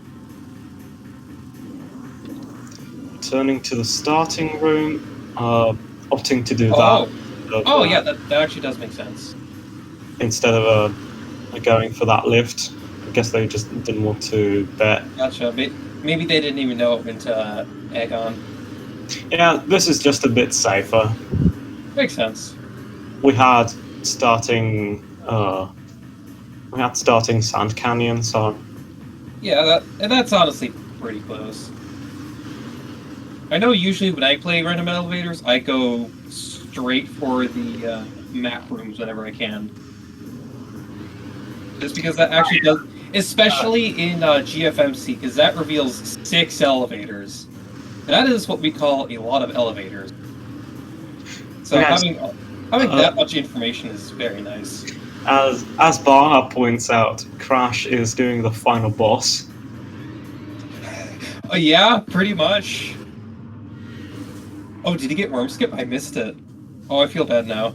Returning to the starting room, opting to do that. Oh, yeah, that actually does make sense. Instead of going for that lift. I guess they just didn't want to bet. Gotcha. Maybe they didn't even know it went to Aegon. Yeah, this is just a bit safer. Makes sense. We had starting We had starting Sand Canyon, so Yeah, that's honestly pretty close. I know usually when I play random elevators, I go straight for the map rooms whenever I can. Just because that actually does, especially in GFMC, because that reveals 6 elevators. That is what we call a lot of elevators. So okay, having that much information is very nice. as Baha points out, Crash is doing the final boss. Yeah, pretty much. Oh, did he get worm skip? I missed it. Oh, I feel bad now.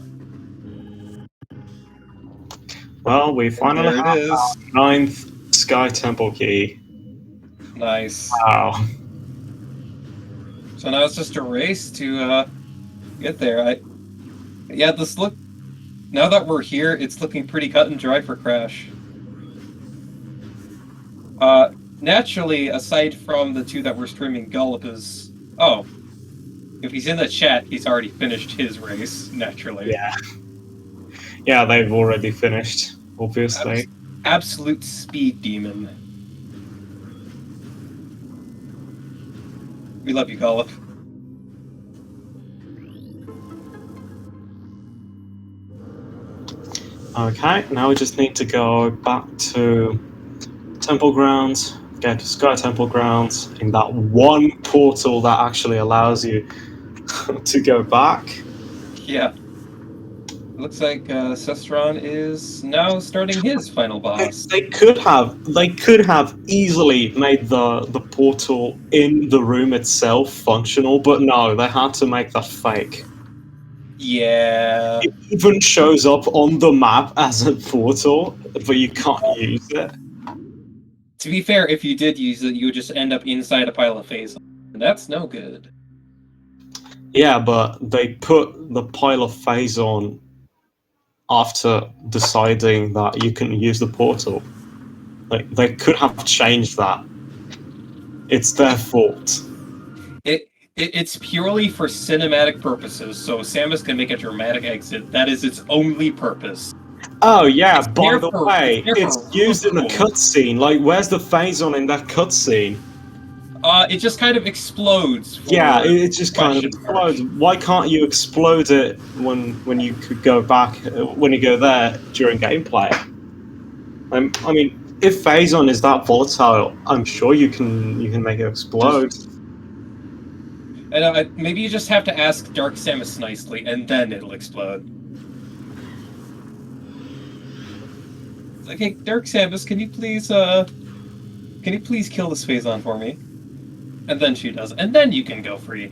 Well, we And finally there it have our is. 9th Sky Temple key. Nice. Wow. So now it's just a race to get there. Yeah, this look. Now that we're here, it's looking pretty cut and dry for Crash. Naturally, aside from the 2 that we're streaming, Gullop is. Oh, if he's in the chat, he's already finished his race. Naturally. Yeah. Yeah, they've already finished, obviously. Absolute speed demon. We love you, Gullop. Okay, now we just need to go back to Temple Grounds, get to Sky Temple Grounds in that one portal that actually allows you to go back. Yeah. Looks like Sestron is now starting his final boss. They could have easily made the portal in the room itself functional, but no, they had to make that fake. Yeah. It even shows up on the map as a portal, but you can't use it. To be fair, if you did use it, you would just end up inside a pile of phase. And that's no good. Yeah, but they put the pile of phase on after deciding that you can use the portal. Like they could have changed that. It's their fault. It's purely for cinematic purposes, so Samus can make a dramatic exit. That is its only purpose. Oh yeah, by the way, it's for used in a cool. cutscene. Like, where's the phase on in that cutscene? It just kind of explodes. Yeah, it just kind of question mark. explodes. Why can't you explode it when you could go back when you go there during gameplay? I mean, if Phazon is that volatile, I'm sure you can make it explode. And maybe you just have to ask Dark Samus nicely, and then it'll explode. It's like, hey, Dark Samus, can you please kill this Phazon for me? And then she does, and then you can go free.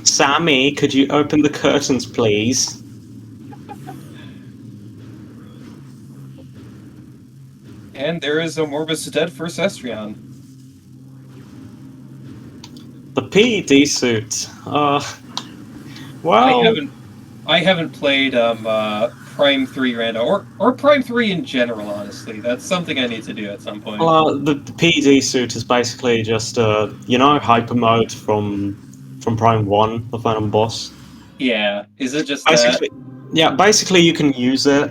Sammy, could you open the curtains, please? And there is a Morbus dead for Cestrion. The PED suit. Well, I haven't played Prime 3 Rando or Prime 3 in general. Honestly, that's something I need to do at some point. the PED suit is basically just hyper mode from Prime 1, the final boss. Yeah, is it just Basically, that? yeah, basically you can use it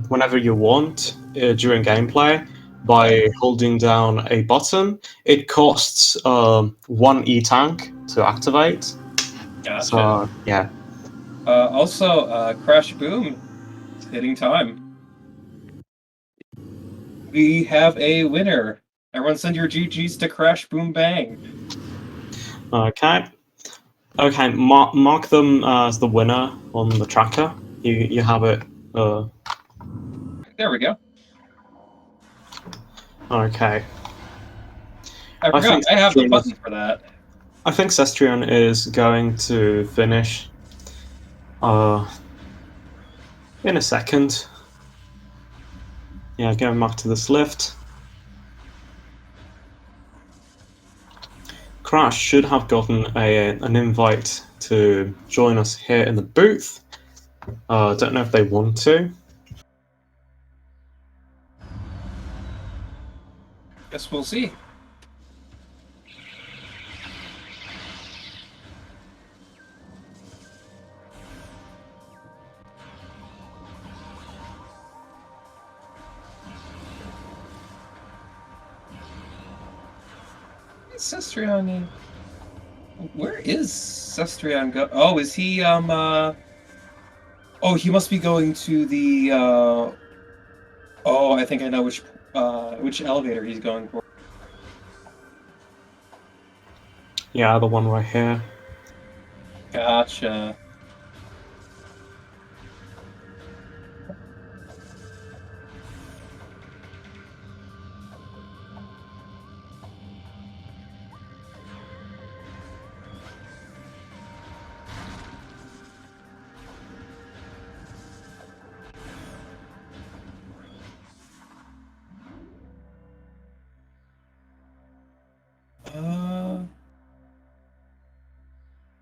whenever you want during gameplay by holding down a button. It costs 1 E-tank to activate. Gotcha. So, yeah. Also, Crash Boom is hitting time. We have a winner. Everyone send your GGs to Crash Boom Bang. Okay. Okay, mark them as the winner on the tracker. You have it. There we go. Okay. I forgot. I have the button for that. I think Cestrion is going to finish in a second. Yeah, going back to this lift. Crash should have gotten an invite to join us here in the booth. Don't know if they want to. Guess we'll see. Sestrion? Where is Sestrion go? Oh, is he Oh, he must be going to the oh, I think I know which elevator he's going for. Yeah, the one right here. Gotcha.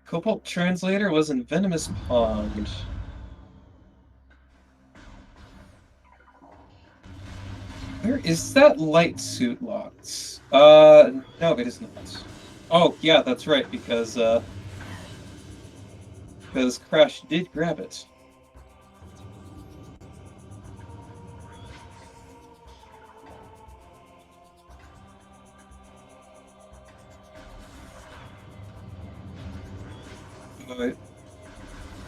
Cobalt Translator was in Venomous Pond. Where is that light suit locked? No, it is not. Oh, yeah, that's right, because Crash did grab it. But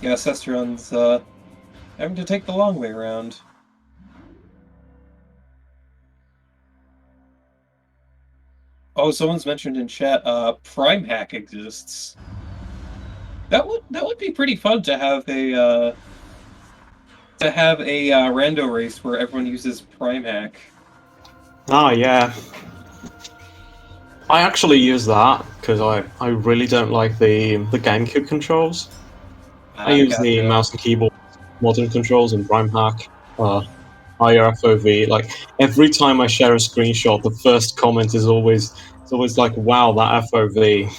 yeah, Cestron's having to take the long way around. Oh, someone's mentioned in chat, Prime Hack exists. That would be pretty fun to have a rando race where everyone uses Prime Hack. Ah, yeah. I actually use that because I really don't like the GameCube controls. I use the Gotcha. mouse and keyboard modern controls in Prime Hack, higher FOV. Like every time I share a screenshot, the first comment is always like, "Wow, that FOV."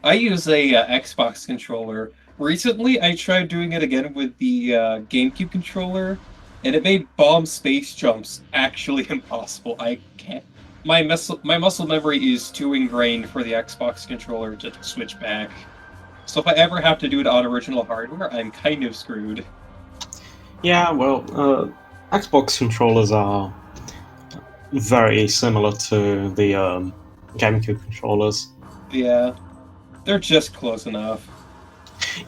I use a Xbox controller. Recently, I tried doing it again with the GameCube controller, and it made bomb space jumps actually impossible. I can't. My muscle memory is too ingrained for the Xbox controller to switch back. So if I ever have to do it on original hardware, I'm kind of screwed. Yeah, well, Xbox controllers are very similar to the GameCube controllers. Yeah, they're just close enough.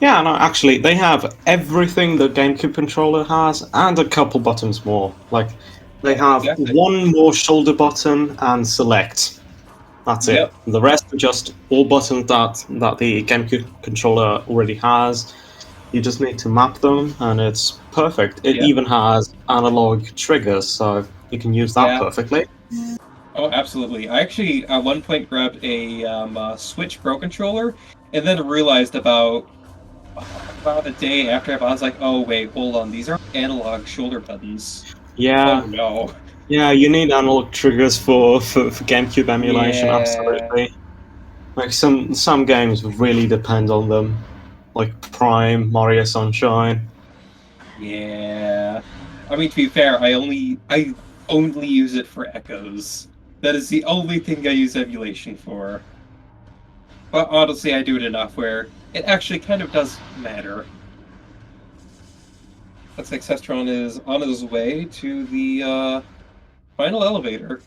Yeah, no, actually, they have everything the GameCube controller has, and a couple buttons more. Like, they have Exactly. one more shoulder button and select. That's it. Yep. The rest are just all buttons that the GameCube controller already has. You just need to map them, and it's perfect. It Yeah. even has analog triggers, so you can use that Yeah. perfectly. Oh, absolutely. I actually, at one point, grabbed a Switch Pro controller, and then realized about a day after I was like, oh, wait, hold on. These are analog shoulder buttons. Yeah, Oh, no. yeah, you need analog triggers for GameCube emulation, Yeah. absolutely. Like some games really depend on them, like Prime, Mario Sunshine. Yeah. I mean, to be fair, I only use it for echoes. That is the only thing I use emulation for. But honestly, I do it enough where it actually kind of does matter. Looks like Cestron is on his way to the final elevator.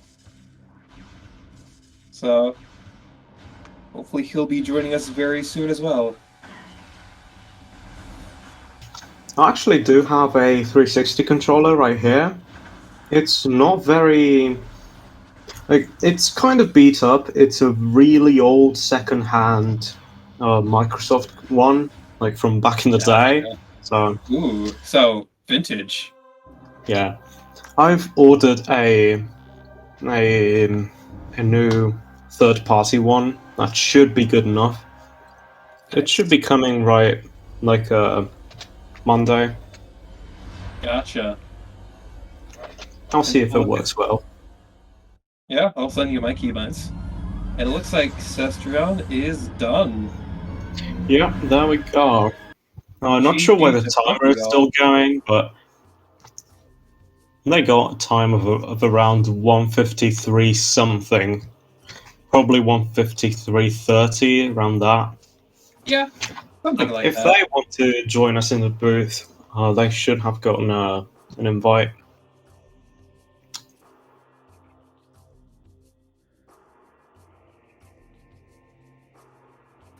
So hopefully he'll be joining us very soon as well. I actually do have a 360 controller right here. It's not very... like, it's kind of beat up. It's a really old second-hand Microsoft one, like from back in the day. So Ooh, so vintage. yeah, I've ordered a new third-party one that should be good enough. It should be coming right like Monday. Gotcha. I'll see if it works well. Yeah, I'll send you my keybinds. And it looks like Cestron is done. Yeah, there we go. Not sure why the timer is still going, but they got a time of around 1:53 something. Probably 1:53:30, around that. Yeah, something like if that. they want to join us in the booth, they should have gotten an invite.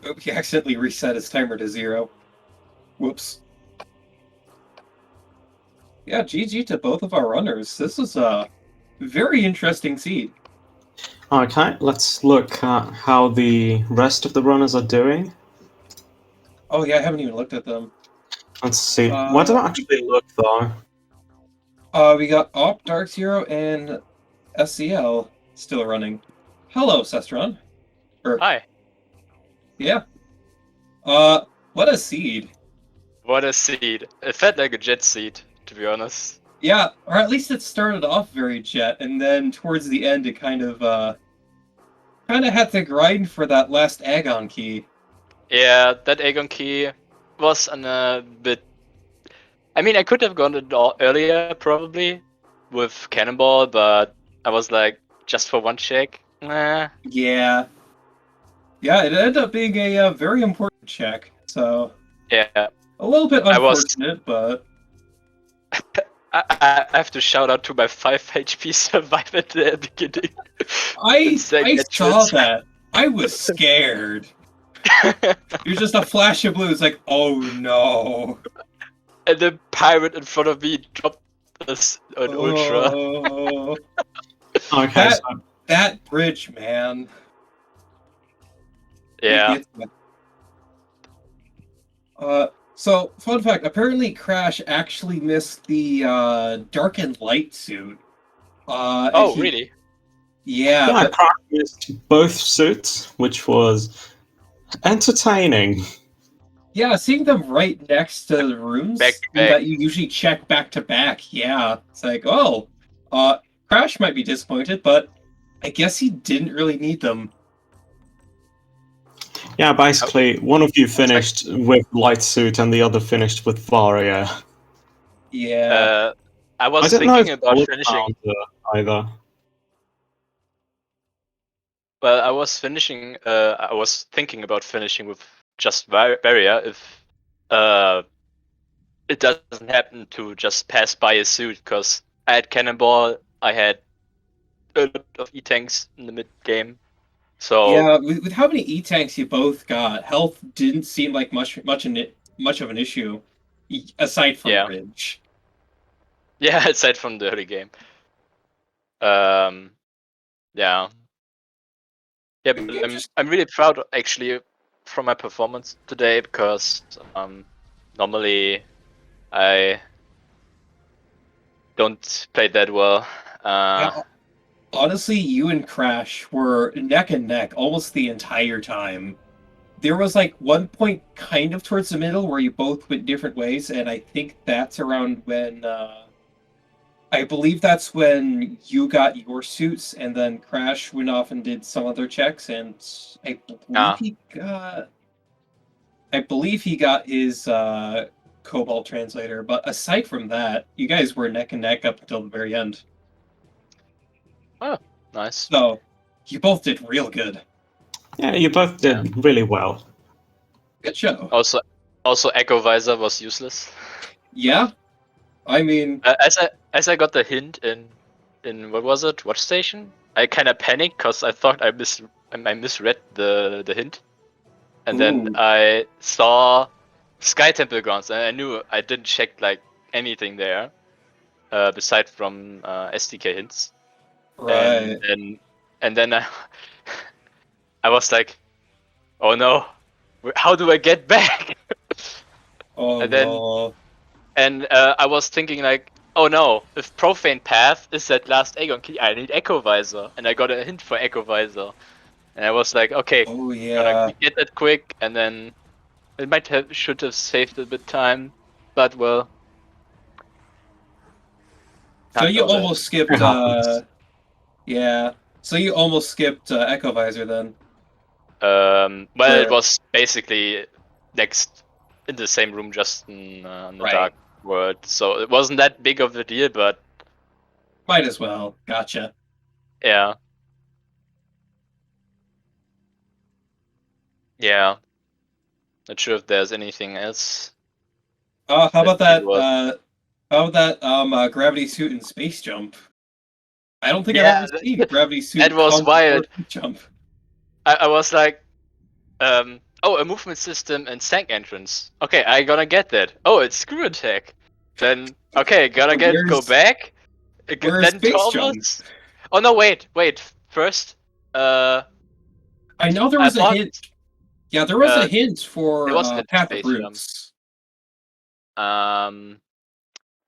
Oh, he accidentally reset his timer to 0. Whoops. Yeah, GG to both of our runners. This was a very interesting seed. Okay, let's look at how the rest of the runners are doing. Oh yeah, I haven't even looked at them. Let's see. Where do I actually look, though? We got Op, Dark Zero, and SCL still running. Hello, Sestron. Hi. Yeah. What a seed. What a seed. It felt like a jet seed, to be honest. Yeah, or at least it started off very jet, and then towards the end it kind of had to grind for that last Agon key. Yeah, that Aegon key was a bit... I mean, I could have gone it earlier, probably, with Cannonball, but I was like, just for one check? Nah. Yeah. Yeah, it ended up being a very important check, so... Yeah. A little bit unfortunate, but... I have to shout out to my 5 HP survive at the beginning. I saw that. I was scared. You're just a flash of blue. It's like, oh no. And the pirate in front of me dropped us an ultra. Okay, that bridge, man. Yeah. So, fun fact, apparently Crash actually missed the dark and light suit. Oh, really? Yeah. Yeah, Crash missed both suits, which was entertaining. Yeah, seeing them right next to the rooms that you usually check back to back. Yeah, it's like, oh, Crash might be disappointed, but I guess he didn't really need them. Yeah, basically, one of you finished with light suit and the other finished with Varia. Yeah. I was thinking about finishing either. Well, I was thinking about finishing with just Varia if it doesn't happen to just pass by a suit, because I had Cannonball, I had a lot of E-tanks in the mid game. So yeah, with how many E-tanks you both got, health didn't seem like much of an issue, aside from Ridge. Yeah, aside from the early game. Yeah. Yeah, but I'm really proud actually from my performance today, because normally I don't play that well. Yeah, honestly, you and Crash were neck and neck almost the entire time. There was like one point kind of towards the middle where you both went different ways, and I think that's around when I believe that's when you got your suits, and then Crash went off and did some other checks, and I believe he got his Cobalt translator. But aside from that, you guys were neck and neck up until the very end. Oh, nice. So you both did real good. Yeah, you both did really well. Good show. Also, Echo Visor was useless. Yeah, I mean, as I got the hint in what was it, Watch Station, I kind of panicked because I thought I misread the hint, and then I saw Sky Temple Grounds, and I knew I didn't check like anything there, beside from SDK hints. Right. And then I was like, oh no, how do I get back? And I was thinking like, oh no, if Profane Path is that last Aegon key, I need Echo Visor, and I got a hint for Echo Visor, and I was like, okay, gonna get that quick, and then it should have saved a bit time, but well. So you almost skipped. Yeah. So you almost skipped Echo Visor then. Well, it was basically next in the same room, just in the dark world, so it wasn't that big of a deal, but might as well. Gotcha. Yeah. Yeah. Not sure if there's anything else. How about that? How about that? Gravity suit and space jump. I don't think I've ever seen gravity suit. That was wild. Jump. I was like, oh, a movement system and sank entrance. Okay, I gonna get that. Oh, it's screw attack. Then okay, gotta go back. Where's Then space jump? Thomas. Oh no, wait. First, I know there I was a thought hint. Yeah, there was a hint for there was a hint for Path of space jump. Roots.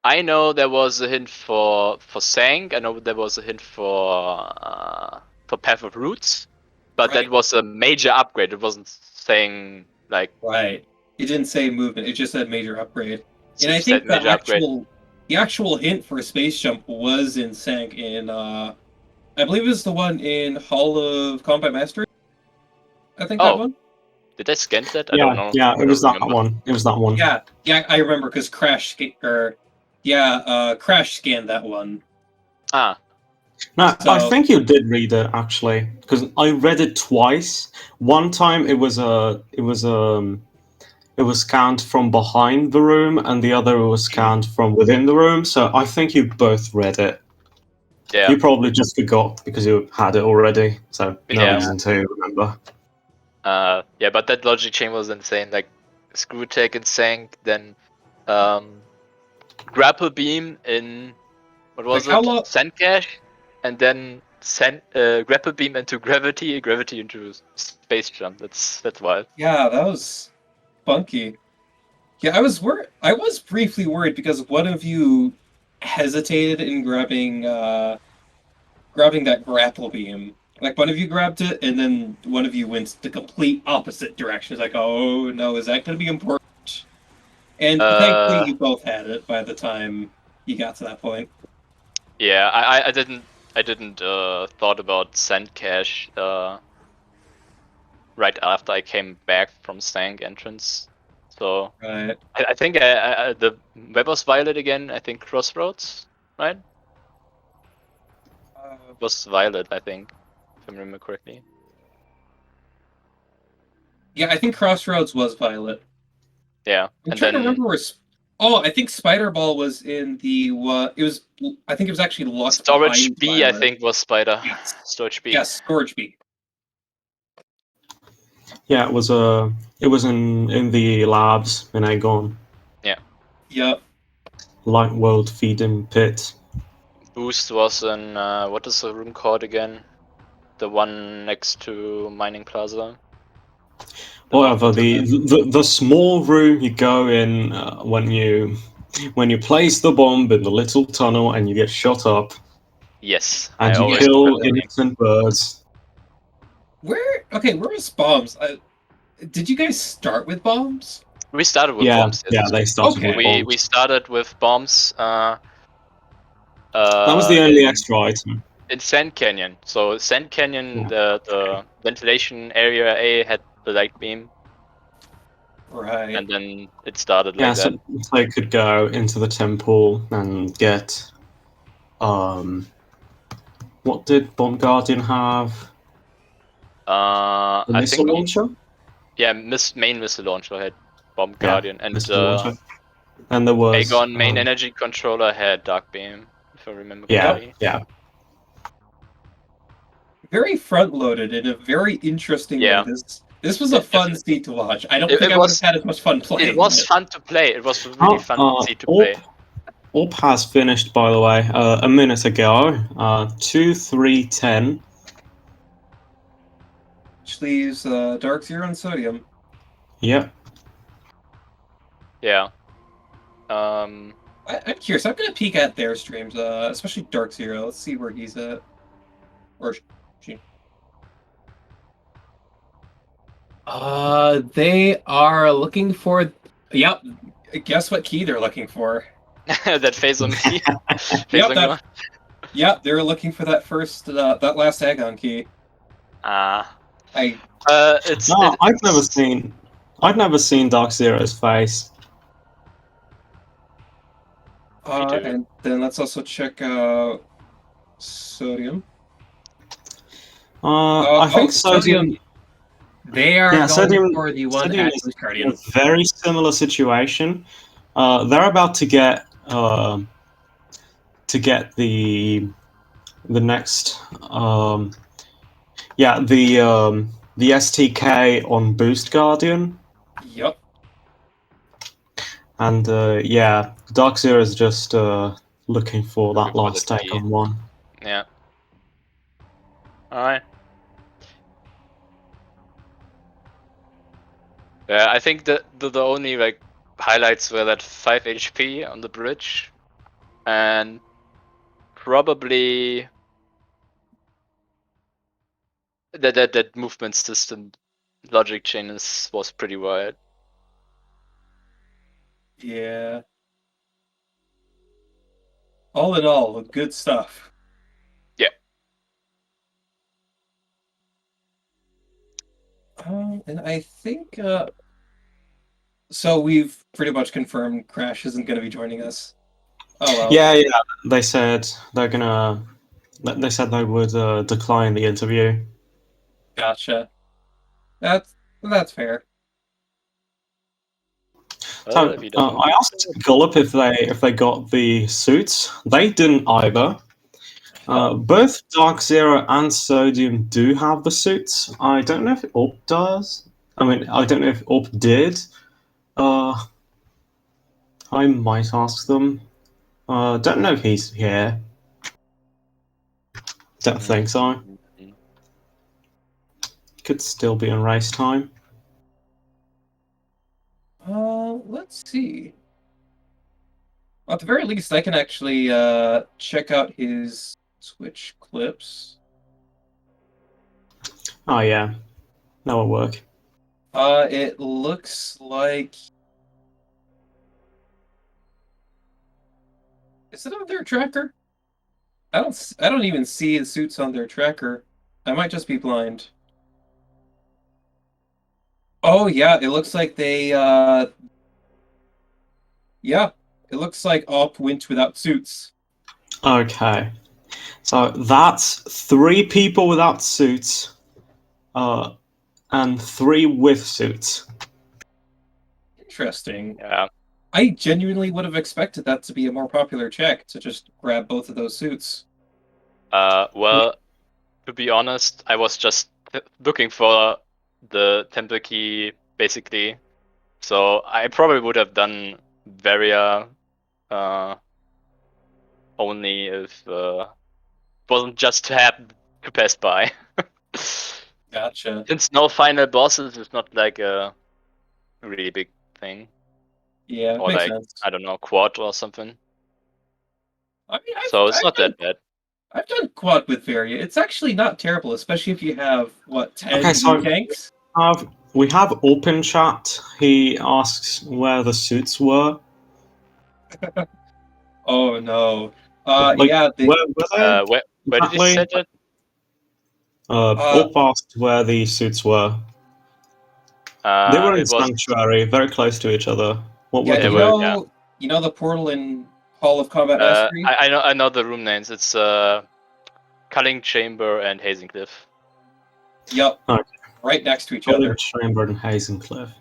I know there was a hint for Sank. I know there was a hint for Path of Roots, but that Right. was a major upgrade. It wasn't saying like Right. It didn't say movement. It just said major upgrade. And I said think the major upgrade. actual hint for space jump was in Sank in I believe it was the one in Hall of Combat Mastery. I think that Oh, one. did I scan that? I don't know. Yeah, I it was don't that remember. one. It was that one. Yeah, I remember because Crash scanned that one. Ah, No, I So- think you did read it actually, because I read it twice. One time it was scanned from behind the room, and the other was scanned from within the room. So I think you both read it. yeah. You probably just forgot because you had it already, so no Yeah. reason to remember. Yeah, but that logic chain was insane. Like screw attack and Sank, then grapple beam in what was Like, how it? long- Sand cache, and then grapple beam into gravity into space jump. That's wild. Yeah, that was funky. Yeah, I was briefly worried because one of you hesitated in grabbing that grapple beam. Like one of you grabbed it, and then one of you went the complete opposite direction. It's like, oh no, is that going to be important? And thankfully, you both had it by the time you got to that point. Yeah, I didn't thought about sand cache right after I came back from Sank entrance. So Right. I think the web was violet again. I think Crossroads, right? It was violet, I think, if I remember correctly. Yeah, I think Crossroads was violet. Yeah, I'm and trying to then remember where. Oh, I think Spider Ball was in the It was. I think it was actually locked storage behind B, I violet. think, was Spider. Yes. Storage B. Yes, storage B. Yeah, it was in the labs in Aegon. Yeah. Yep. Light World feeding pit. Boost was in what is the room called again? The one next to Mining Plaza. Whatever, the small room you go in when you place the bomb in the little tunnel and you get shot up Yes, and I you always kill remember that name. innocent birds. Where was bombs? Did you guys start with bombs? We started with Yeah, bombs. Yes. they started Okay. with bombs. We started with bombs. That was the only extra item. In Sand Canyon. So Sand Canyon, the ventilation area A had the light beam, Right. and then it started Yeah, like that. so they could go into the temple and get. What did Bomb Guardian have? The I missile think launcher? yeah, main missile launcher had Bomb Guardian, and missile launcher. And there was Aegon main energy controller had Dark Beam, if I remember Yeah, correctly. yeah. Very front loaded in a very interesting Yeah. way. This was a fun seat to watch. I don't It think I would was- have had as much fun playing. It was fun to play. It was really fun to play. Orp has finished, by the way, a minute ago. 2-3-10. Which leaves Dark Zero and Sodium. Yep. Yeah. I'm curious. I'm gonna peek at their streams, especially Dark Zero. Let's see where he's at. Or she. They are looking for. Yep. Guess what key they're looking for? That phase on me. Yep, Yep, they're looking for that that last Agon key. I've never seen Dark Zero's face. And then let's also check out Sodium. I think Sodium. They are going Sodium, for the one Sodium at is Guardian. in a very similar situation. They're about to get the next the STK on Boost Guardian, Yup. and yeah, Dark Zero is just looking for Looking that for last that take key. on one. Yeah. Alright. Yeah, I think the only like highlights were that 5 HP on the bridge, and probably that movement system logic chain was pretty wild. Yeah. All in all, good stuff. Yeah. And I think so we've pretty much confirmed Crash isn't going to be joining us. Oh well. Yeah, yeah. They said they're gonna. They said they would decline the interview. Gotcha. That's fair. So If you don't want I asked Gullop if they got the suits. They didn't either. Oh. Both Dark Zero and Sodium do have the suits. I don't know if Orp does. I mean, I don't know if Orp did. I might ask them. Don't know if he's here. Don't think so. Could still be in race time. Let's see. At the very least, I can actually check out his Twitch clips. Oh yeah, that will work. It looks like. Is it on their tracker? I don't even see the suits on their tracker. I might just be blind. Oh yeah, it looks like they yeah, it looks like Op went without suits. Okay, so that's 3 people without suits, and 3 with suits. Interesting. Yeah. I genuinely would have expected that to be a more popular check, to just grab both of those suits. Well, to be honest, I was just looking for the temple key basically, so I probably would have done Varia only if it wasn't just to have to pass by. Gotcha. Since no final bosses is not like a really big thing, Yeah, or makes like sense. I don't know, quad or something. I mean, So it's not that bad. I've done quad with Varia. It's actually not terrible, especially if you have what 10 Okay, so tanks. we have open chat. He asks where the suits were. Oh no. Like, Yeah, where were they? Where did you Exactly. set it? Orp asked where the suits were. They were in It was Sanctuary, very close to each other. What were yeah, they the? were yeah. you know the portal in Hall of Combat Mastery? I know the room names. It's Culling Chamber and Hazencliff. Yep. Okay. Right next to each Olive other. Chamber and Hazencliff.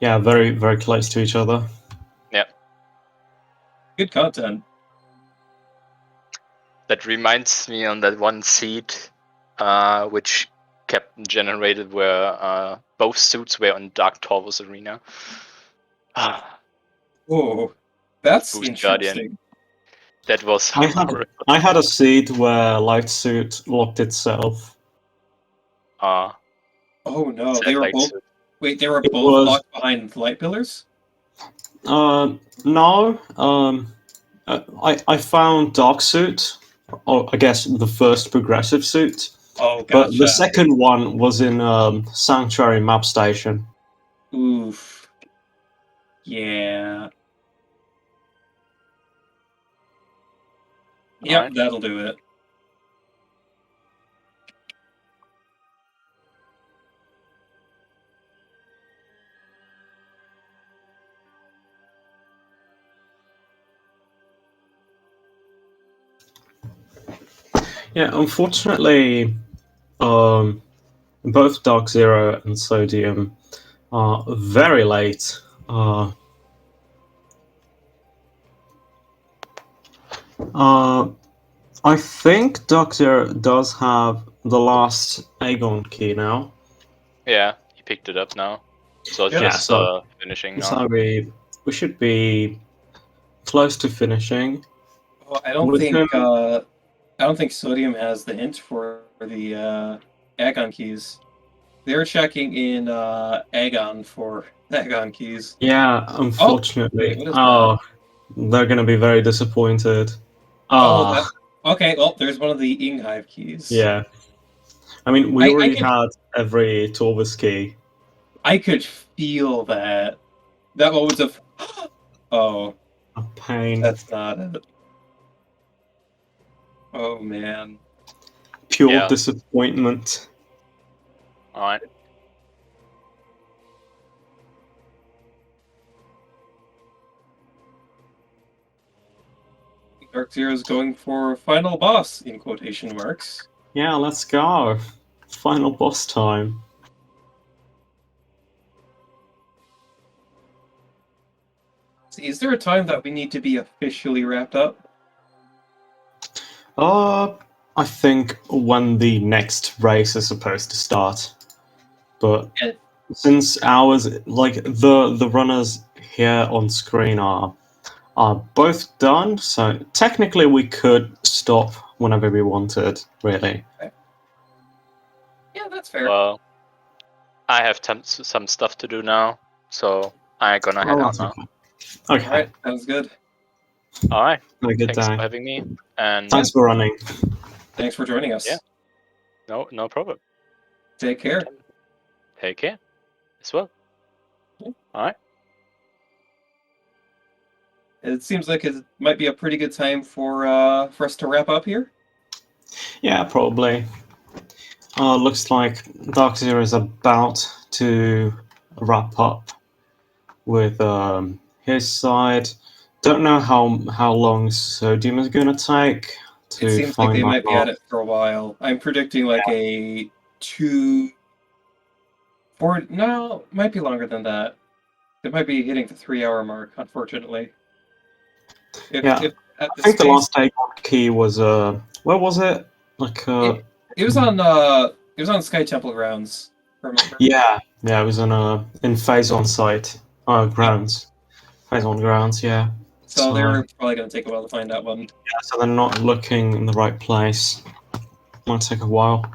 Yeah, very, very close to each other. Yeah. Good content. That reminds me on that one seed, which Captain generated where both suits were on Dark Torvus Arena. Oh, that's Boost interesting. Guardian. That was I had a seed where Light Suit locked itself. Oh no, Sad they were Light both. Suit. Wait, they were It both was- locked behind light pillars? No. I found Dark Suit. Or I guess the first progressive suit. Oh, But the gotcha. second one was in Sanctuary Map Station. Oof. Yeah. Yep, Alright. that'll do it. Yeah, unfortunately, both Dark Zero and Sodium are very late. I think Dark Zero does have the last Aegon key now. Yeah, he picked it up now. So it's Yeah, just so- finishing now. So we should be close to finishing. Oh, I don't With think him- I don't think Sodium has the hint for the Agon keys. They're checking in Agon for Agon keys. Yeah, unfortunately. wait, what is that? They're gonna be very disappointed. Oh, Ah, okay. Well, there's one of the Inghive keys. yeah. I mean, we I already could- had every Torvus key. I could feel that. That moment of, oh, A pain. that's not it. Oh man. Pure Yeah. disappointment. Alright. Dark Zero is going for final boss in quotation marks. Yeah, let's go. Final boss time. See, is there a time that we need to be officially wrapped up? I think when the next race is supposed to start. But Yeah. since ours, like the runners here on screen are both done, so technically we could stop whenever we wanted, really. Yeah, that's fair. Well, I have some stuff to do now, so I'm gonna head out now. Okay. Alright, sounds good. Alright, Have a good thanks day. for having me. And Thanks for running. Thanks for joining us. Yeah. no problem. Take care. Take care as well. Yeah. Alright. It seems like it might be a pretty good time for us to wrap up here. Yeah, probably. Looks like Dark Zero is about to wrap up with his side. Don't know how long Sodium is gonna take to It seems find like they that might be out. at it for a while. I'm predicting like a 2 4 no, might be longer than that. It might be hitting the 3-hour mark, unfortunately. Yeah. If at I think the pace- last Aegon key was where was it? Like it was on Sky Temple grounds. Remember? yeah, it was in Phase on site. Grounds. Phase on grounds, yeah. So they're probably gonna take a while to find that one. Yeah, so they're not looking in the right place. Might take a while.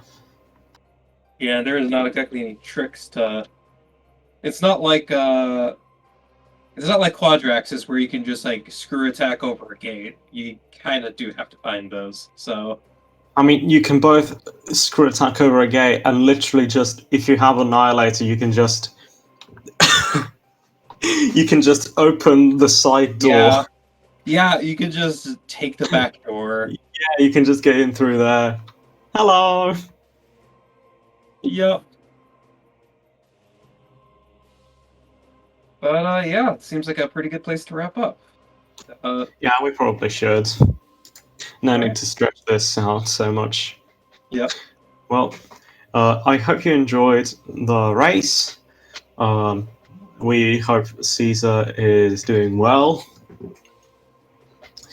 Yeah, there is not exactly any tricks to. It's not like Quadraxis where you can just like screw attack over a gate. You kind of do have to find those. So I mean, you can both screw attack over a gate and literally just, if you have Annihilator, you can just you can just open the side door. yeah, you could just take the back door. Yeah, you can just get in through there. Hello. Yep. But yeah, it seems like a pretty good place to wrap up. Yeah, we probably should. No Alright. need to stretch this out so much. Yep. Well, I hope you enjoyed the race. We hope Caesar is doing well.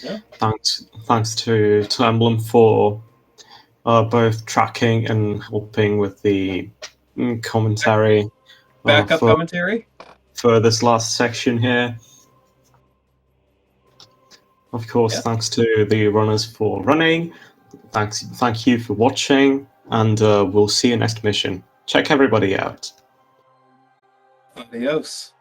Yeah. Thanks to Emblem for both tracking and helping with the commentary. Backup commentary. For this last section here. Of course, Yeah. thanks to the runners for running. Thank you for watching, and we'll see you next mission. Check everybody out. Adios.